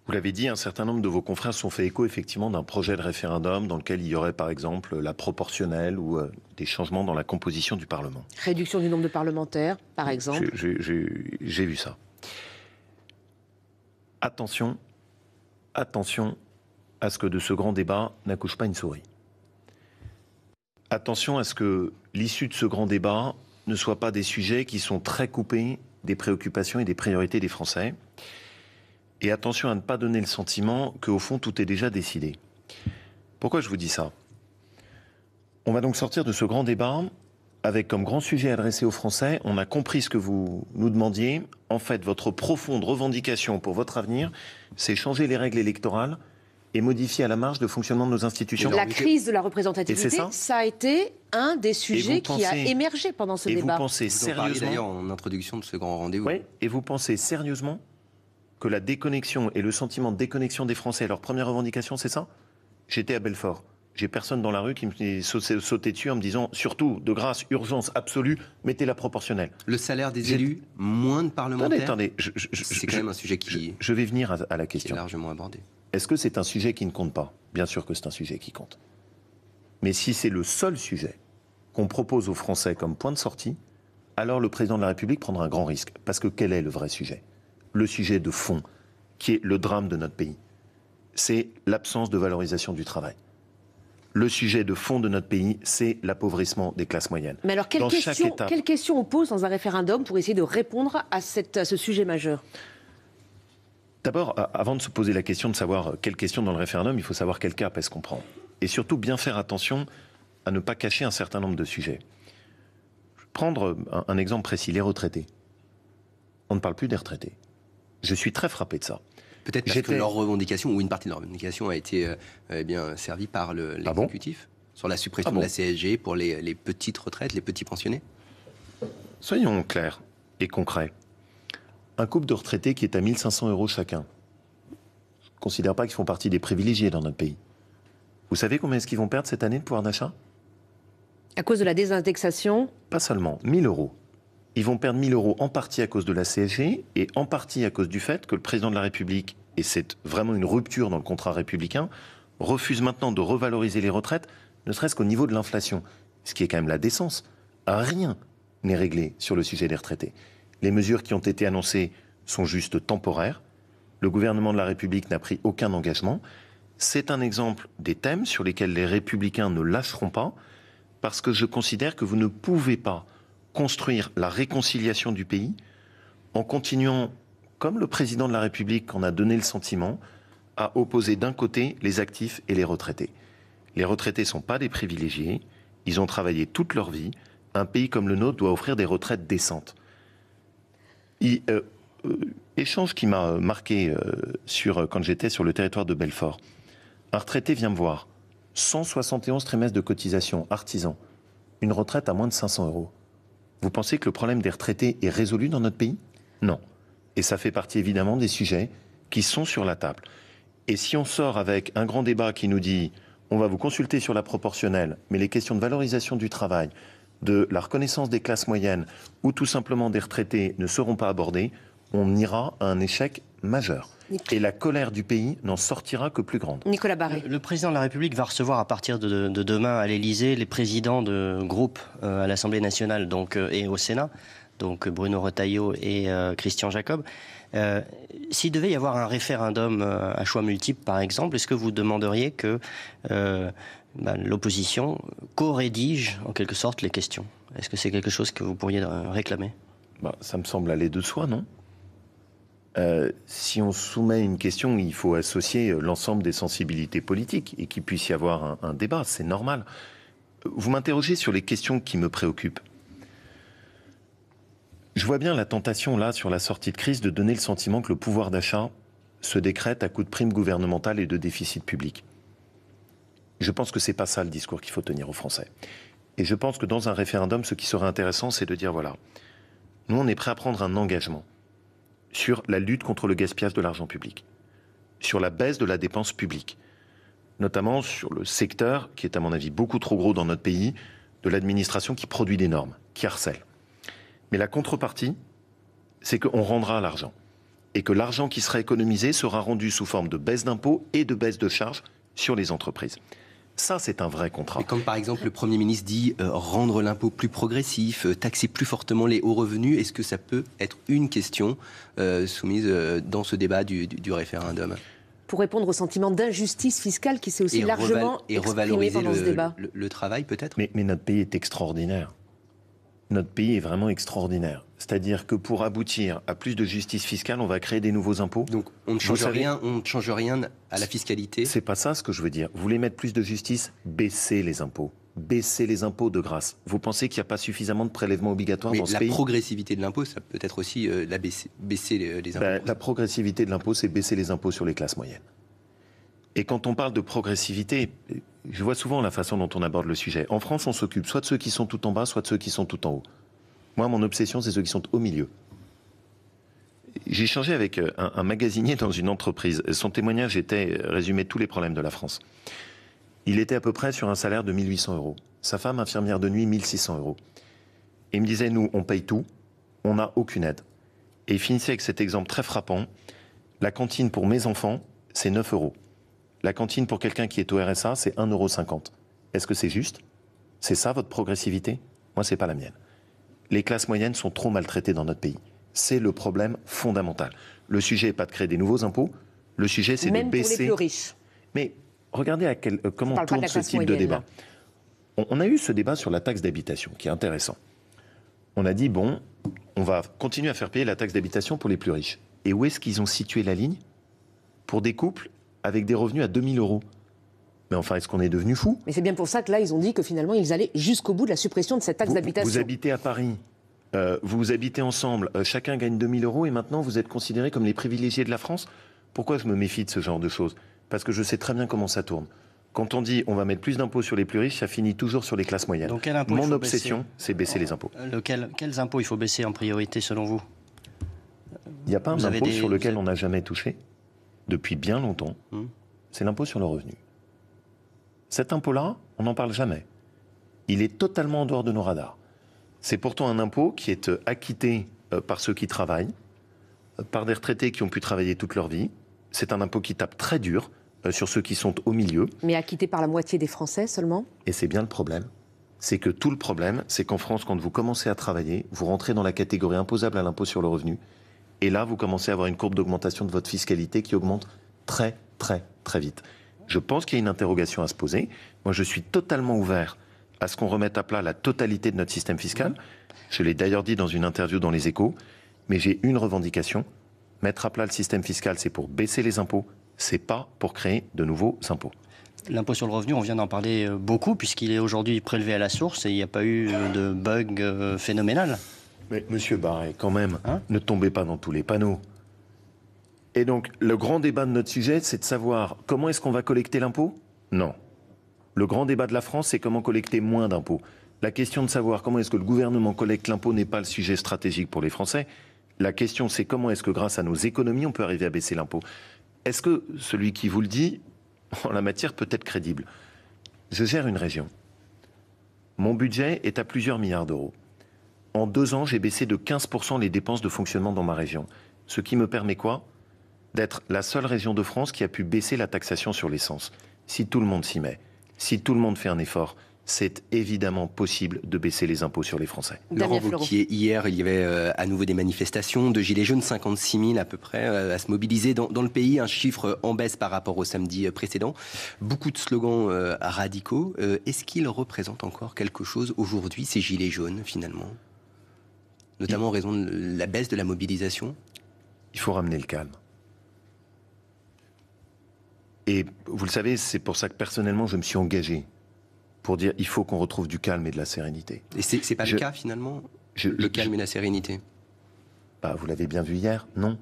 Vous l'avez dit, un certain nombre de vos confrères se sont fait écho effectivement d'un projet de référendum dans lequel il y aurait par exemple la proportionnelle ou des changements dans la composition du Parlement. Réduction du nombre de parlementaires, par exemple. J'ai vu ça. Attention à ce que de ce grand débat n'accouche pas une souris. Attention à ce que l'issue de ce grand débat ne soit pas des sujets qui sont très coupés des préoccupations et des priorités des Français. Et attention à ne pas donner le sentiment qu'au fond, tout est déjà décidé. Pourquoi je vous dis ça? On va donc sortir de ce grand débat avec comme grand sujet adressé aux Français, on a compris ce que vous nous demandiez. En fait, votre profonde revendication pour votre avenir, c'est changer les règles électorales et modifier à la marge le fonctionnement de nos institutions. La crise de la représentativité, ça a été un des sujets qui a émergé pendant ce débat. Et vous pensez sérieusement, d'ailleurs en introduction de ce grand rendez-vous. Oui, et vous pensez sérieusement que la déconnexion et le sentiment de déconnexion des Français, leur première revendication, c'est ça? J'étais à Belfort. J'ai personne dans la rue qui me sautait dessus en me disant, surtout, de grâce, urgence absolue, mettez la proportionnelle. Le salaire des élus, moins de parlementaires. Attendez, c'est quand même un sujet qui je vais venir à la question. Qui est largement abordé. Est-ce que c'est un sujet qui ne compte pas? Bien sûr que c'est un sujet qui compte. Mais si c'est le seul sujet qu'on propose aux Français comme point de sortie, alors le président de la République prendra un grand risque. Parce que quel est le vrai sujet? Le sujet de fond, qui est le drame de notre pays, c'est l'absence de valorisation du travail. Le sujet de fond de notre pays, c'est l'appauvrissement des classes moyennes. Mais alors, quelles questions on pose dans un référendum pour essayer de répondre à ce sujet majeur? D'abord, avant de se poser la question de savoir quelles questions dans le référendum, il faut savoir quel cap est-ce qu'on prend. Et surtout, bien faire attention à ne pas cacher un certain nombre de sujets. Je vais prendre un exemple précis, les retraités. On ne parle plus des retraités. Je suis très frappé de ça. Peut-être parce que leur revendication, ou une partie de leur revendication, a été bien servie par l'exécutif sur la suppression de la CSG pour les petites retraites, les petits pensionnés. Soyons clairs et concrets. Un couple de retraités qui est à 1 500 € chacun, je ne considère pas qu'ils font partie des privilégiés dans notre pays. Vous savez combien est-ce qu'ils vont perdre cette année de pouvoir d'achat? À cause de la désindexation? Pas seulement, 1 000 €. Ils vont perdre 1 000 € en partie à cause de la CSG et en partie à cause du fait que le président de la République, et c'est vraiment une rupture dans le contrat républicain, refuse maintenant de revaloriser les retraites, ne serait-ce qu'au niveau de l'inflation. Ce qui est quand même la décence. Rien n'est réglé sur le sujet des retraités. Les mesures qui ont été annoncées sont juste temporaires. Le gouvernement de la République n'a pris aucun engagement. C'est un exemple des thèmes sur lesquels les Républicains ne lâcheront pas, parce que je considère que vous ne pouvez pas construire la réconciliation du pays en continuant, comme le président de la République en a donné le sentiment, à opposer d'un côté les actifs et les retraités. Les retraités ne sont pas des privilégiés, ils ont travaillé toute leur vie. Un pays comme le nôtre doit offrir des retraites décentes. Échange qui m'a marqué quand j'étais sur le territoire de Belfort. Un retraité vient me voir, 171 trimestres de cotisation, artisan, une retraite à moins de 500 €. Vous pensez que le problème des retraités est résolu dans notre pays? Non. Et ça fait partie évidemment des sujets qui sont sur la table. Et si on sort avec un grand débat qui nous dit on va vous consulter sur la proportionnelle, mais les questions de valorisation du travail, de la reconnaissance des classes moyennes ou tout simplement des retraités ne seront pas abordés, on ira à un échec majeur. Et la colère du pays n'en sortira que plus grande. Nicolas Barré. Le président de la République va recevoir à partir de demain à l'Élysée les présidents de groupes à l'Assemblée nationale et au Sénat, donc Bruno Retailleau et Christian Jacob. S'il devait y avoir un référendum à choix multiple, par exemple, est-ce que vous demanderiez que l'opposition co-rédige en quelque sorte les questions? Est-ce que c'est quelque chose que vous pourriez réclamer? Ça me semble aller de soi, non? Si on soumet une question, il faut associer l'ensemble des sensibilités politiques et qu'il puisse y avoir un débat, c'est normal. Vous m'interrogez sur les questions qui me préoccupent. Je vois bien la tentation, là, sur la sortie de crise, de donner le sentiment que le pouvoir d'achat se décrète à coup de primes gouvernementales et de déficit public. Je pense que c'est pas ça le discours qu'il faut tenir aux Français. Et je pense que dans un référendum, ce qui serait intéressant, c'est de dire, voilà, nous, on est prêt à prendre un engagement sur la lutte contre le gaspillage de l'argent public, sur la baisse de la dépense publique, notamment sur le secteur, qui est à mon avis beaucoup trop gros dans notre pays, de l'administration qui produit des normes, qui harcèle. Mais la contrepartie, c'est qu'on rendra l'argent. Et que l'argent qui sera économisé sera rendu sous forme de baisse d'impôts et de baisse de charges sur les entreprises. Ça, c'est un vrai contrat. Et quand, par exemple, le Premier ministre dit rendre l'impôt plus progressif, taxer plus fortement les hauts revenus, est-ce que ça peut être une question soumise dans ce débat du référendum? Pour répondre au sentiment d'injustice fiscale qui s'est aussi largement exprimé pendant ce débat. Le travail, peut-être? Mais notre pays est extraordinaire. Notre pays est vraiment extraordinaire. C'est-à-dire que pour aboutir à plus de justice fiscale, on va créer des nouveaux impôts. Donc on ne change rien à la fiscalité. C'est pas ça ce que je veux dire. Vous voulez mettre plus de justice, baissez les impôts. Baissez les impôts de grâce. Vous pensez qu'il n'y a pas suffisamment de prélèvements obligatoires dans ce pays? La progressivité de l'impôt, ça peut être aussi baisser les impôts. La progressivité de l'impôt, c'est baisser les impôts sur les classes moyennes. Et quand on parle de progressivité, je vois souvent la façon dont on aborde le sujet. En France, on s'occupe soit de ceux qui sont tout en bas, soit de ceux qui sont tout en haut. Moi, mon obsession, c'est ceux qui sont au milieu. J'ai échangé avec un magasinier dans une entreprise. Son témoignage était résumé tous les problèmes de la France. Il était à peu près sur un salaire de 1 800 €. Sa femme, infirmière de nuit, 1 600 €. Et il me disait, nous, on paye tout, on n'a aucune aide. Et il finissait avec cet exemple très frappant. La cantine pour mes enfants, c'est 9 €. La cantine pour quelqu'un qui est au RSA, c'est 1,50 €. Est-ce que c'est juste? C'est ça votre progressivité? Moi, c'est pas la mienne. Les classes moyennes sont trop maltraitées dans notre pays. C'est le problème fondamental. Le sujet n'est pas de créer des nouveaux impôts. Le sujet, c'est de baisser. Même pour les plus riches. Mais regardez comment tourne ce type de débat. On a eu ce débat sur la taxe d'habitation, qui est intéressant. On a dit, bon, on va continuer à faire payer la taxe d'habitation pour les plus riches. Et où est-ce qu'ils ont situé la ligne? Pour des couples avec des revenus à 2 000 €. Mais enfin, est-ce qu'on est devenu fou? Mais c'est bien pour ça que là, ils ont dit que finalement, ils allaient jusqu'au bout de la suppression de cette taxe d'habitation. Vous habitez à Paris, vous habitez ensemble, chacun gagne 2 000 € et maintenant vous êtes considérés comme les privilégiés de la France. Pourquoi je me méfie de ce genre de choses? Parce que je sais très bien comment ça tourne. Quand on dit on va mettre plus d'impôts sur les plus riches, ça finit toujours sur les classes moyennes. Donc, mon obsession, c'est baisser les impôts. Quels impôts il faut baisser en priorité selon vous? Il n'y a pas un impôt sur lequel on n'a jamais touché depuis bien longtemps. C'est l'impôt sur le revenu. Cet impôt-là, on n'en parle jamais. Il est totalement en dehors de nos radars. C'est pourtant un impôt qui est acquitté par ceux qui travaillent, par des retraités qui ont pu travailler toute leur vie. C'est un impôt qui tape très dur sur ceux qui sont au milieu. Mais acquitté par la moitié des Français seulement? Et c'est bien le problème. C'est que tout le problème, c'est qu'en France, quand vous commencez à travailler, vous rentrez dans la catégorie imposable à l'impôt sur le revenu. Et là, vous commencez à avoir une courbe d'augmentation de votre fiscalité qui augmente très, très, très vite. Je pense qu'il y a une interrogation à se poser. Moi, je suis totalement ouvert à ce qu'on remette à plat la totalité de notre système fiscal. Je l'ai d'ailleurs dit dans une interview dans Les Échos. Mais j'ai une revendication. Mettre à plat le système fiscal, c'est pour baisser les impôts. C'est pas pour créer de nouveaux impôts. L'impôt sur le revenu, on vient d'en parler beaucoup, puisqu'il est aujourd'hui prélevé à la source et il n'y a pas eu de bug phénoménal. Mais monsieur Barré, quand même, ne tombez pas dans tous les panneaux. Et donc, le grand débat de notre sujet, c'est de savoir comment est-ce qu'on va collecter l'impôt? Non. Le grand débat de la France, c'est comment collecter moins d'impôts. La question de savoir comment est-ce que le gouvernement collecte l'impôt n'est pas le sujet stratégique pour les Français. La question, c'est comment est-ce que grâce à nos économies, on peut arriver à baisser l'impôt. Est-ce que celui qui vous le dit, en la matière, peut être crédible? Je gère une région. Mon budget est à plusieurs milliards d'euros. En 2 ans, j'ai baissé de 15% les dépenses de fonctionnement dans ma région. Ce qui me permet quoi? D'être la seule région de France qui a pu baisser la taxation sur l'essence. Si tout le monde s'y met, si tout le monde fait un effort, c'est évidemment possible de baisser les impôts sur les Français. Laurent Wauquiez, hier, il y avait à nouveau des manifestations de Gilets jaunes, 56 000 à peu près, à se mobiliser dans le pays, un chiffre en baisse par rapport au samedi précédent. Beaucoup de slogans radicaux. Est-ce qu'ils représentent encore quelque chose aujourd'hui, ces Gilets jaunes, finalement? Notamment en raison de la baisse de la mobilisation? Il faut ramener le calme. Et vous le savez, c'est pour ça que personnellement, je me suis engagé pour dire il faut qu'on retrouve du calme et de la sérénité. Et c'est pas le cas, finalement, le calme et la sérénité? Vous l'avez bien vu hier, non.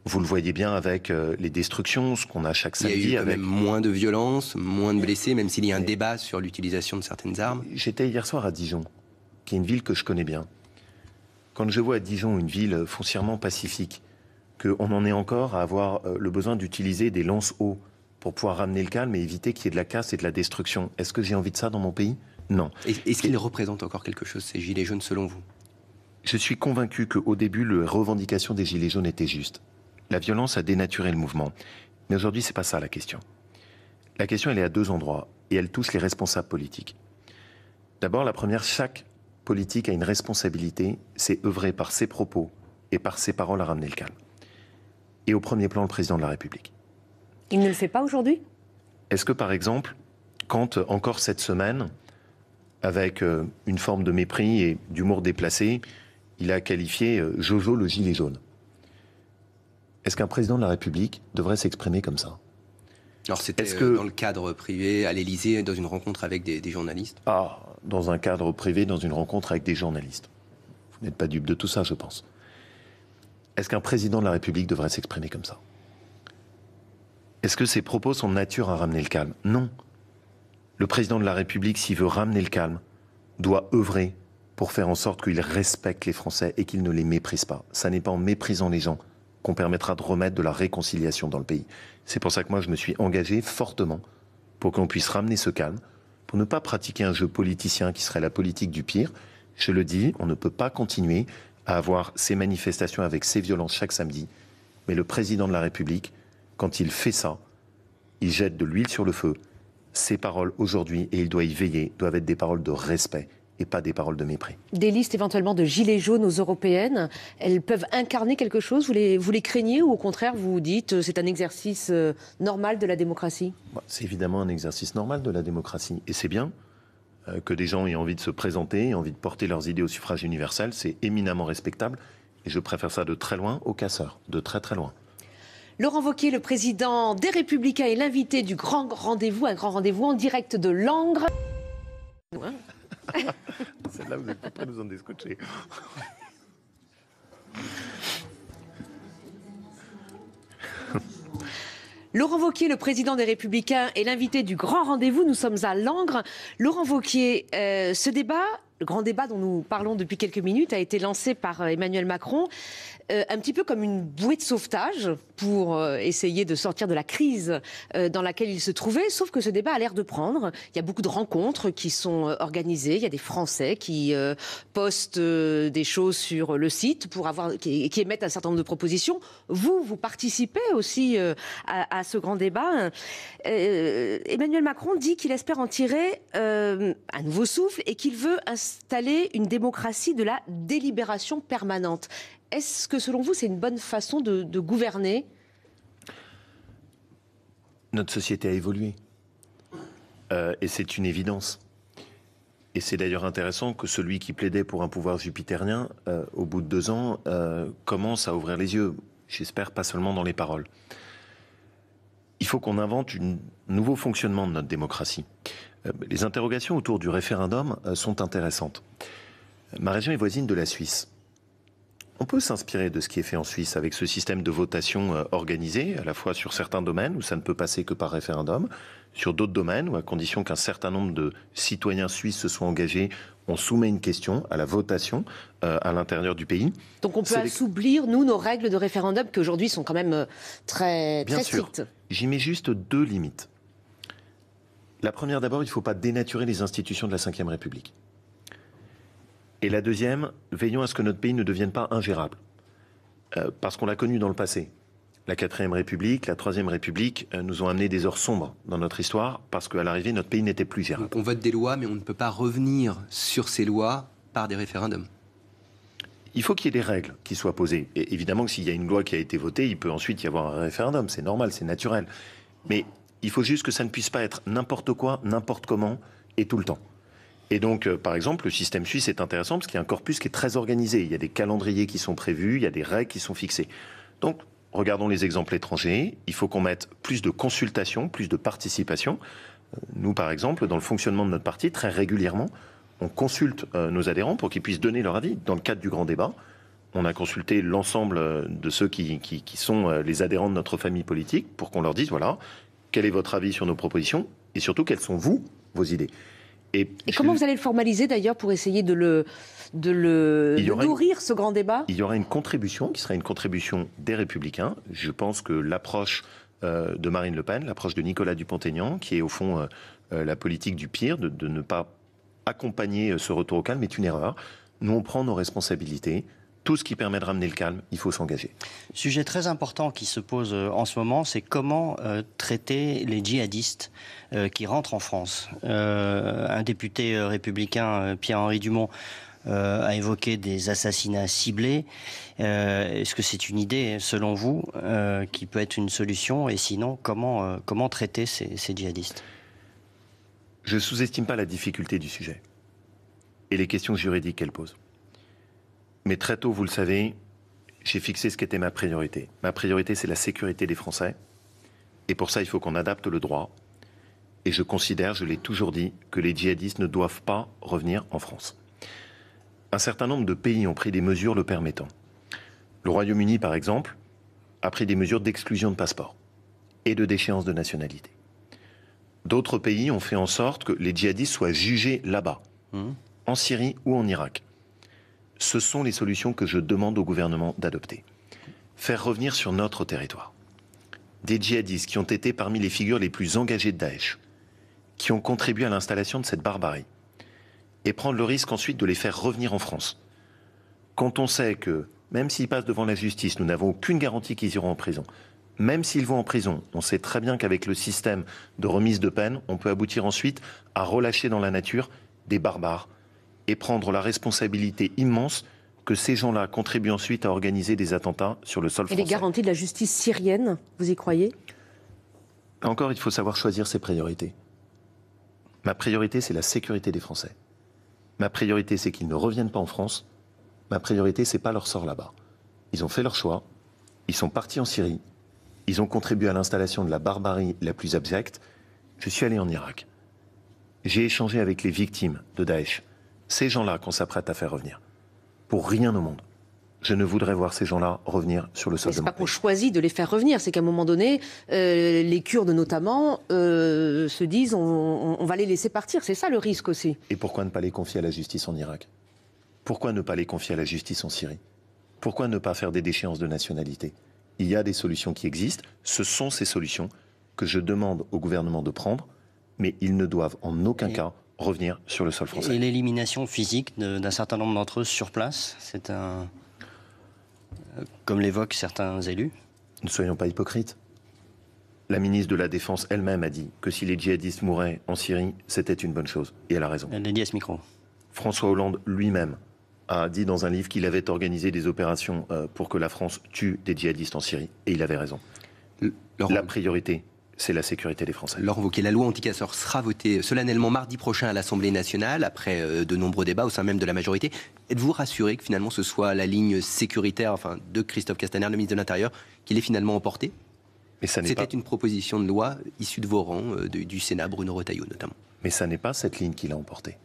Vous le voyez bien avec les destructions, ce qu'on a chaque samedi. Il y a eu quand même moins de violence, moins de blessés, même s'il y a un débat sur l'utilisation de certaines armes. J'étais hier soir à Dijon, qui est une ville que je connais bien. Quand je vois à Dijon une ville foncièrement pacifique, qu'on en est encore à avoir le besoin d'utiliser des lance-eau pour pouvoir ramener le calme et éviter qu'il y ait de la casse et de la destruction. Est-ce que j'ai envie de ça dans mon pays? Non. Est-ce qu'ils représentent encore quelque chose, ces Gilets jaunes, selon vous? Je suis convaincu qu'au début, les revendications des Gilets jaunes étaient justes. La violence a dénaturé le mouvement. Mais aujourd'hui, c'est pas ça la question. La question, elle est à 2 endroits et elle touche les responsables politiques. D'abord, la première, chaque politique a une responsabilité, c'est œuvrer par ses propos et par ses paroles à ramener le calme. Et au premier plan, le président de la République. Il ne le fait pas aujourd'hui? Est-ce que, par exemple, quand, encore cette semaine, avec une forme de mépris et d'humour déplacé, il a qualifié Jojo le gilet jaune? Est-ce qu'un président de la République devrait s'exprimer comme ça? Alors c'était dans le cadre privé, à l'Élysée, dans une rencontre avec des journalistes? Dans un cadre privé, dans une rencontre avec des journalistes. Vous n'êtes pas dupe de tout ça, je pense. Est-ce qu'un président de la République devrait s'exprimer comme ça? Est-ce que ses propos sont de nature à ramener le calme? Non. Le président de la République, s'il veut ramener le calme, doit œuvrer pour faire en sorte qu'il respecte les Français et qu'il ne les méprise pas. Ça n'est pas en méprisant les gens qu'on permettra de remettre de la réconciliation dans le pays. C'est pour ça que moi, je me suis engagé fortement pour qu'on puisse ramener ce calme, pour ne pas pratiquer un jeu politicien qui serait la politique du pire. Je le dis, on ne peut pas continuer à avoir ces manifestations avec ces violences chaque samedi. Mais le président de la République, quand il fait ça, il jette de l'huile sur le feu. Ses paroles aujourd'hui, et il doit y veiller, doivent être des paroles de respect et pas des paroles de mépris. Des listes éventuellement de gilets jaunes aux européennes, elles peuvent incarner quelque chose? Vous les craignez ou au contraire vous dites c'est un exercice normal de la démocratie? C'est évidemment un exercice normal de la démocratie. Et c'est bien que des gens aient envie de se présenter, aient envie de porter leurs idées au suffrage universel. C'est éminemment respectable. Et je préfère ça de très loin aux casseurs, de très très loin. Laurent Wauquiez, le président des Républicains, est l'invité du grand rendez-vous, un grand rendez-vous en direct de Langres. Celle-là, vous êtes pas prêts de nous en descotcher. Laurent Wauquiez, le président des Républicains, est l'invité du grand rendez-vous. Nous sommes à Langres. Laurent Wauquiez, ce débat, le grand débat dont nous parlons depuis quelques minutes, a été lancé par Emmanuel Macron, un petit peu comme une bouée de sauvetage pour essayer de sortir de la crise dans laquelle il se trouvait. Sauf que ce débat a l'air de prendre. Il y a beaucoup de rencontres qui sont organisées. Il y a des Français qui postent des choses sur le site pour qui émettent un certain nombre de propositions. Vous participez aussi à ce grand débat. Emmanuel Macron dit qu'il espère en tirer un nouveau souffle et qu'il veut installer une démocratie de la délibération permanente. Est-ce que, selon vous, c'est une bonne façon de gouverner? Notre société a évolué. Et c'est une évidence. Et c'est d'ailleurs intéressant que celui qui plaidait pour un pouvoir jupitérien, au bout de 2 ans, commence à ouvrir les yeux. J'espère pas seulement dans les paroles. Il faut qu'on invente un nouveau fonctionnement de notre démocratie. Les interrogations autour du référendum sont intéressantes. Ma région est voisine de la Suisse. On peut s'inspirer de ce qui est fait en Suisse avec ce système de votation organisé, à la fois sur certains domaines où ça ne peut passer que par référendum, sur d'autres domaines où, à condition qu'un certain nombre de citoyens suisses se soient engagés, on soumet une question à la votation à l'intérieur du pays. Donc on peut assouplir, nous, nos règles de référendum qui aujourd'hui sont quand même très strictes. J'y mets juste 2 limites. La première, d'abord, il ne faut pas dénaturer les institutions de la Ve République. Et la deuxième, veillons à ce que notre pays ne devienne pas ingérable. Parce qu'on l'a connu dans le passé. La 4e République, la 3e République nous ont amené des heures sombres dans notre histoire parce qu'à l'arrivée, notre pays n'était plus gérable. Donc on vote des lois, mais on ne peut pas revenir sur ces lois par des référendums. Il faut qu'il y ait des règles qui soient posées. Et évidemment que s'il y a une loi qui a été votée, il peut ensuite y avoir un référendum. C'est normal, c'est naturel. Mais il faut juste que ça ne puisse pas être n'importe quoi, n'importe comment et tout le temps. Et donc, par exemple, le système suisse est intéressant parce qu'il y a un corpus qui est très organisé. Il y a des calendriers qui sont prévus, il y a des règles qui sont fixées. Donc, regardons les exemples étrangers. Il faut qu'on mette plus de consultation, plus de participation. Nous, par exemple, dans le fonctionnement de notre parti, très régulièrement, on consulte nos adhérents pour qu'ils puissent donner leur avis. Dans le cadre du grand débat, on a consulté l'ensemble de ceux qui sont les adhérents de notre famille politique pour qu'on leur dise, voilà, quel est votre avis sur nos propositions et surtout, quelles sont vos idées. Et comment vous allez le formaliser d'ailleurs pour essayer de nourrir ce grand débat? Il y aura une contribution qui sera une contribution des Républicains. Je pense que l'approche de Marine Le Pen, l'approche de Nicolas Dupont-Aignan, qui est au fond la politique du pire, de ne pas accompagner ce retour au calme, est une erreur. Nous, on prend nos responsabilités. Tout ce qui permet de ramener le calme, il faut s'engager. Sujet très important qui se pose en ce moment, c'est comment traiter les djihadistes qui rentrent en France. Un député républicain, Pierre-Henri Dumont, a évoqué des assassinats ciblés. Est-ce que c'est une idée, selon vous, qui peut être une solution? Et sinon, comment traiter ces djihadistes? Je ne sous-estime pas la difficulté du sujet et les questions juridiques qu'elle pose. Mais très tôt, vous le savez, j'ai fixé ce qu'était ma priorité. Ma priorité, c'est la sécurité des Français. Et pour ça, il faut qu'on adapte le droit. Et je considère, je l'ai toujours dit, que les djihadistes ne doivent pas revenir en France. Un certain nombre de pays ont pris des mesures le permettant. Le Royaume-Uni, par exemple, a pris des mesures d'exclusion de passeport et de déchéance de nationalité. D'autres pays ont fait en sorte que les djihadistes soient jugés là-bas, en Syrie ou en Irak. Ce sont les solutions que je demande au gouvernement d'adopter. Faire revenir sur notre territoire des djihadistes qui ont été parmi les figures les plus engagées de Daesh, qui ont contribué à l'installation de cette barbarie, et prendre le risque ensuite de les faire revenir en France. Quand on sait que, même s'ils passent devant la justice, nous n'avons aucune garantie qu'ils iront en prison. Même s'ils vont en prison, on sait très bien qu'avec le système de remise de peine, on peut aboutir ensuite à relâcher dans la nature des barbares et prendre la responsabilité immense que ces gens-là contribuent ensuite à organiser des attentats sur le sol français. Et les garanties de la justice syrienne, vous y croyez? Là encore, il faut savoir choisir ses priorités. Ma priorité, c'est la sécurité des Français. Ma priorité, c'est qu'ils ne reviennent pas en France. Ma priorité, c'est pas leur sort là-bas. Ils ont fait leur choix. Ils sont partis en Syrie. Ils ont contribué à l'installation de la barbarie la plus abjecte. Je suis allé en Irak. J'ai échangé avec les victimes de Daesh. Ces gens-là qu'on s'apprête à faire revenir. Pour rien au monde, je ne voudrais voir ces gens-là revenir sur le sol de mon pays. C'est pas qu'on choisit de les faire revenir, c'est qu'à un moment donné, les Kurdes notamment se disent on va les laisser partir. C'est ça le risque aussi. Et pourquoi ne pas les confier à la justice en Irak? Pourquoi ne pas les confier à la justice en Syrie? Pourquoi ne pas faire des déchéances de nationalité? Il y a des solutions qui existent. Ce sont ces solutions que je demande au gouvernement de prendre, mais ils ne doivent en aucun cas revenir sur le sol français. Et l'élimination physique d'un certain nombre d'entre eux sur place, c'est un... comme l'évoquent certains élus? Ne soyons pas hypocrites. La ministre de la Défense elle-même a dit que si les djihadistes mouraient en Syrie, c'était une bonne chose. Et elle a raison. Elle l'a dit à ce micro. François Hollande lui-même a dit dans un livre qu'il avait organisé des opérations pour que la France tue des djihadistes en Syrie. Et il avait raison. La priorité, c'est la sécurité des Français. Laurent Wauquiez, la loi anti-casseurs sera votée solennellement mardi prochain à l'Assemblée nationale, après de nombreux débats au sein même de la majorité. Êtes-vous rassuré que finalement ce soit la ligne sécuritaire de Christophe Castaner, le ministre de l'Intérieur, qu'il ait finalement emporté? C'était une proposition de loi issue de vos rangs, du Sénat, Bruno Retailleau notamment. Mais ça n'est pas cette ligne qu'il a emportée.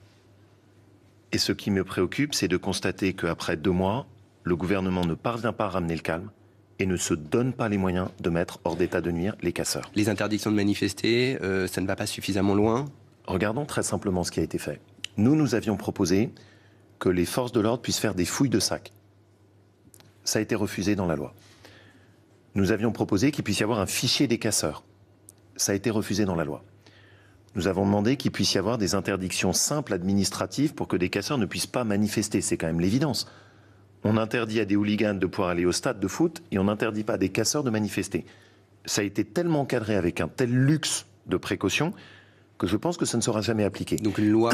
Et ce qui me préoccupe, c'est de constater qu'après 2 mois, le gouvernement ne parvient pas à ramener le calme et ne se donne pas les moyens de mettre hors d'état de nuire les casseurs. Les interdictions de manifester, ça ne va pas suffisamment loin? Regardons très simplement ce qui a été fait. Nous avions proposé que les forces de l'ordre puissent faire des fouilles de sacs. Ça a été refusé dans la loi. Nous avions proposé qu'il puisse y avoir un fichier des casseurs. Ça a été refusé dans la loi. Nous avons demandé qu'il puisse y avoir des interdictions simples administratives pour que des casseurs ne puissent pas manifester. C'est quand même l'évidence. On interdit à des hooligans de pouvoir aller au stade de foot et on n'interdit pas à des casseurs de manifester. Ça a été tellement encadré avec un tel luxe de précaution que je pense que ça ne sera jamais appliqué. Donc une loi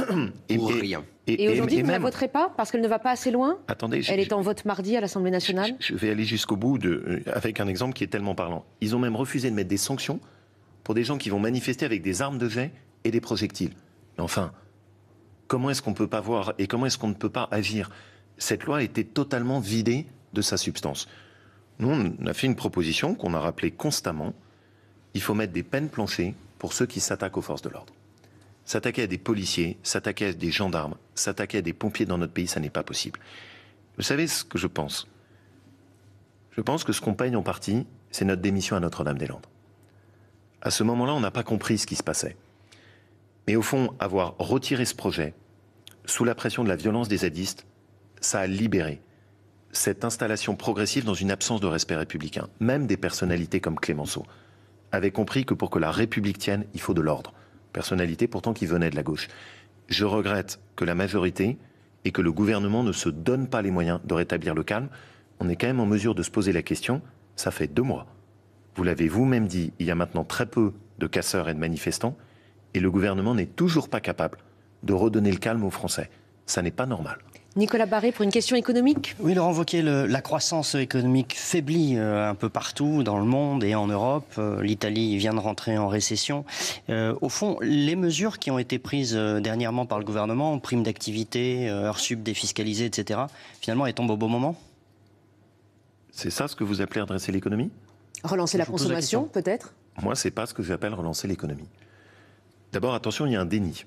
pour rien. Et aujourd'hui, vous ne la voterez pas parce qu'elle ne va pas assez loin? Attendez, elle est en vote mardi à l'Assemblée nationale. Je vais aller jusqu'au bout avec un exemple qui est tellement parlant. Ils ont même refusé de mettre des sanctions pour des gens qui vont manifester avec des armes de jet et des projectiles. Mais enfin, comment est-ce qu'on ne peut pas voir et comment est-ce qu'on ne peut pas agir? Cette loi a été totalement vidée de sa substance. Nous, on a fait une proposition qu'on a rappelée constamment. Il faut mettre des peines planchées pour ceux qui s'attaquent aux forces de l'ordre. S'attaquer à des policiers, s'attaquer à des gendarmes, s'attaquer à des pompiers dans notre pays, ça n'est pas possible. Vous savez ce que je pense? Je pense que ce qu'on paye en partie, c'est notre démission à Notre-Dame-des-Landes. À ce moment-là, on n'a pas compris ce qui se passait. Mais au fond, avoir retiré ce projet, sous la pression de la violence des zadistes, ça a libéré cette installation progressive dans une absence de respect républicain. Même des personnalités comme Clémenceau avaient compris que pour que la République tienne, il faut de l'ordre. Personnalité pourtant qui venait de la gauche. Je regrette que la majorité et que le gouvernement ne se donnent pas les moyens de rétablir le calme. On est quand même en mesure de se poser la question, ça fait 2 mois. Vous l'avez vous-même dit, il y a maintenant très peu de casseurs et de manifestants, et le gouvernement n'est toujours pas capable de redonner le calme aux Français. Ça n'est pas normal. Nicolas Barré, pour une question économique. Oui, Laurent Wauquiez, la croissance économique faiblit un peu partout dans le monde et en Europe. L'Italie vient de rentrer en récession. Au fond, les mesures qui ont été prises dernièrement par le gouvernement, primes d'activité, heures sup défiscalisées, etc., finalement, elles tombent au bon moment? C'est ça ce que vous appelez redresser l'économie? Relancer la consommation, peut-être? Moi, c'est pas ce que j'appelle relancer l'économie. D'abord, attention, il y a un déni.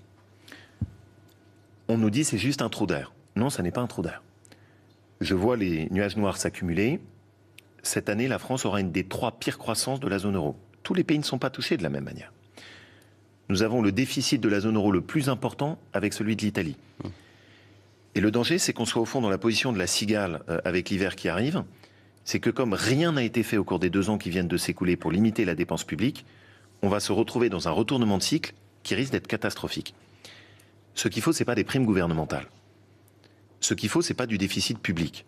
On nous dit c'est juste un trou d'air. Non, ça n'est pas un trou d'air. Je vois les nuages noirs s'accumuler. Cette année, la France aura une des 3 pires croissances de la zone euro. Tous les pays ne sont pas touchés de la même manière. Nous avons le déficit de la zone euro le plus important avec celui de l'Italie. Et le danger, c'est qu'on soit au fond dans la position de la cigale avec l'hiver qui arrive. C'est que comme rien n'a été fait au cours des 2 ans qui viennent de s'écouler pour limiter la dépense publique, on va se retrouver dans un retournement de cycle qui risque d'être catastrophique. Ce qu'il faut, ce n'est pas des primes gouvernementales. Ce qu'il faut, ce n'est pas du déficit public.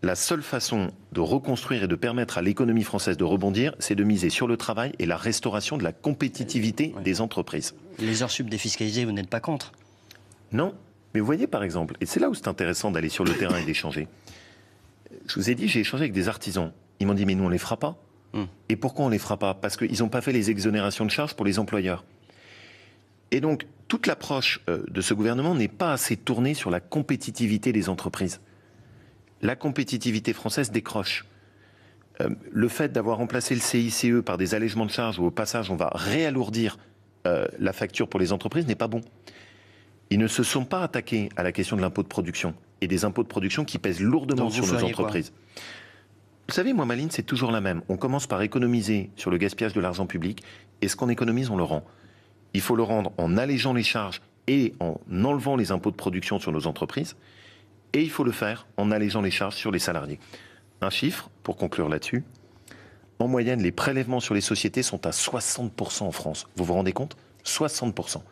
La seule façon de reconstruire et de permettre à l'économie française de rebondir, c'est de miser sur le travail et la restauration de la compétitivité des entreprises. Les heures sup défiscalisées, vous n'êtes pas contre? Non, mais vous voyez par exemple, et c'est là où c'est intéressant d'aller sur le terrain et d'échanger. Je vous ai dit, j'ai échangé avec des artisans. Ils m'ont dit, mais nous on ne les fera pas. Et pourquoi on ne les fera pas? Parce qu'ils n'ont pas fait les exonérations de charges pour les employeurs. Et donc, toute l'approche de ce gouvernement n'est pas assez tournée sur la compétitivité des entreprises. La compétitivité française décroche. Le fait d'avoir remplacé le CICE par des allègements de charges où au passage on va réalourdir la facture pour les entreprises n'est pas bon. Ils ne se sont pas attaqués à la question de l'impôt de production et des impôts de production qui pèsent lourdement sur nos entreprises. Vous savez, moi, ma ligne, c'est toujours la même. On commence par économiser sur le gaspillage de l'argent public et ce qu'on économise, on le rend. Il faut le rendre en allégeant les charges et en enlevant les impôts de production sur nos entreprises. Et il faut le faire en allégeant les charges sur les salariés. Un chiffre, pour conclure là-dessus. En moyenne, les prélèvements sur les sociétés sont à 60% en France. Vous vous rendez compte? 60%.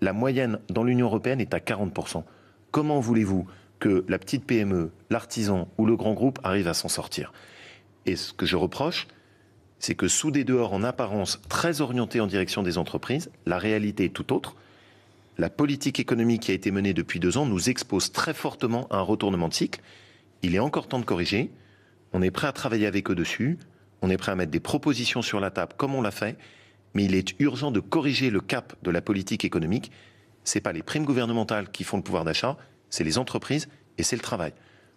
La moyenne dans l'Union européenne est à 40%. Comment voulez-vous que la petite PME, l'artisan ou le grand groupe arrivent à s'en sortir? Et ce que je reproche, c'est que sous des dehors en apparence très orientés en direction des entreprises, la réalité est tout autre. La politique économique qui a été menée depuis 2 ans nous expose très fortement à un retournement de cycle. Il est encore temps de corriger. On est prêt à travailler avec eux dessus. On est prêt à mettre des propositions sur la table comme on l'a fait. Mais il est urgent de corriger le cap de la politique économique. Ce n'est pas les primes gouvernementales qui font le pouvoir d'achat, c'est les entreprises et c'est le travail.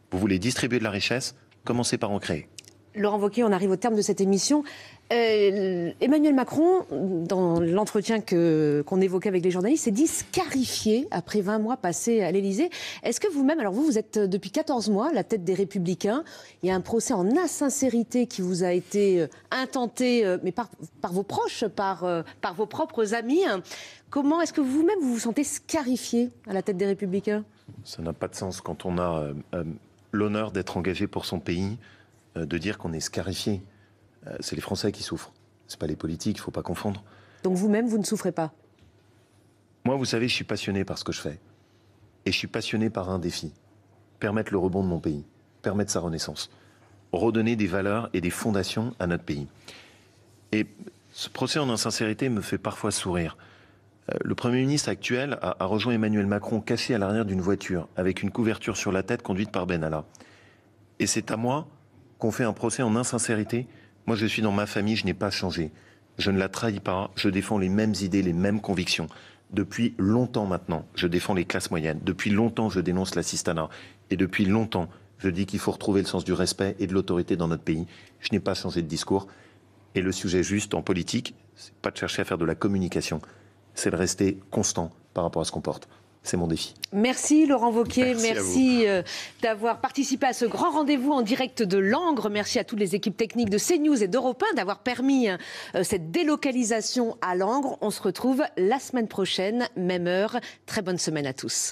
Vous voulez distribuer de la richesse, commencez par en créer. Laurent Wauquiez, on arrive au terme de cette émission. Emmanuel Macron, dans l'entretien qu'on évoquait avec les journalistes, s'est dit scarifié après 20 mois passés à l'Élysée. Est-ce que vous-même, alors vous êtes depuis 14 mois à la tête des Républicains, il y a un procès en insincérité qui vous a été intenté, mais par vos proches, par vos propres amis. Comment est-ce que vous-même vous sentez scarifié à la tête des Républicains? Ça n'a pas de sens quand on a l'honneur d'être engagé pour son pays, de dire qu'on est scarifié. C'est les Français qui souffrent. C'est pas les politiques, il ne faut pas confondre. Donc vous-même, vous ne souffrez pas? Moi, vous savez, je suis passionné par ce que je fais. Et je suis passionné par un défi. Permettre le rebond de mon pays. Permettre sa renaissance. Redonner des valeurs et des fondations à notre pays. Et ce procès en insincérité me fait parfois sourire. Le Premier ministre actuel a rejoint Emmanuel Macron caché à l'arrière d'une voiture, avec une couverture sur la tête conduite par Benalla. Et c'est à moi qu'on fait un procès en insincérité. Moi, je suis dans ma famille, je n'ai pas changé. Je ne la trahis pas, je défends les mêmes idées, les mêmes convictions. Depuis longtemps maintenant, je défends les classes moyennes. Depuis longtemps, je dénonce l'assistanat. Et depuis longtemps, je dis qu'il faut retrouver le sens du respect et de l'autorité dans notre pays. Je n'ai pas changé de discours. Et le sujet juste en politique, c'est pas de chercher à faire de la communication, c'est de rester constant par rapport à ce qu'on porte. C'est mon défi. Merci Laurent Wauquiez, merci d'avoir participé à ce grand rendez-vous en direct de Langres. Merci à toutes les équipes techniques de CNews et d'Europe 1 d'avoir permis cette délocalisation à Langres. On se retrouve la semaine prochaine, même heure. Très bonne semaine à tous.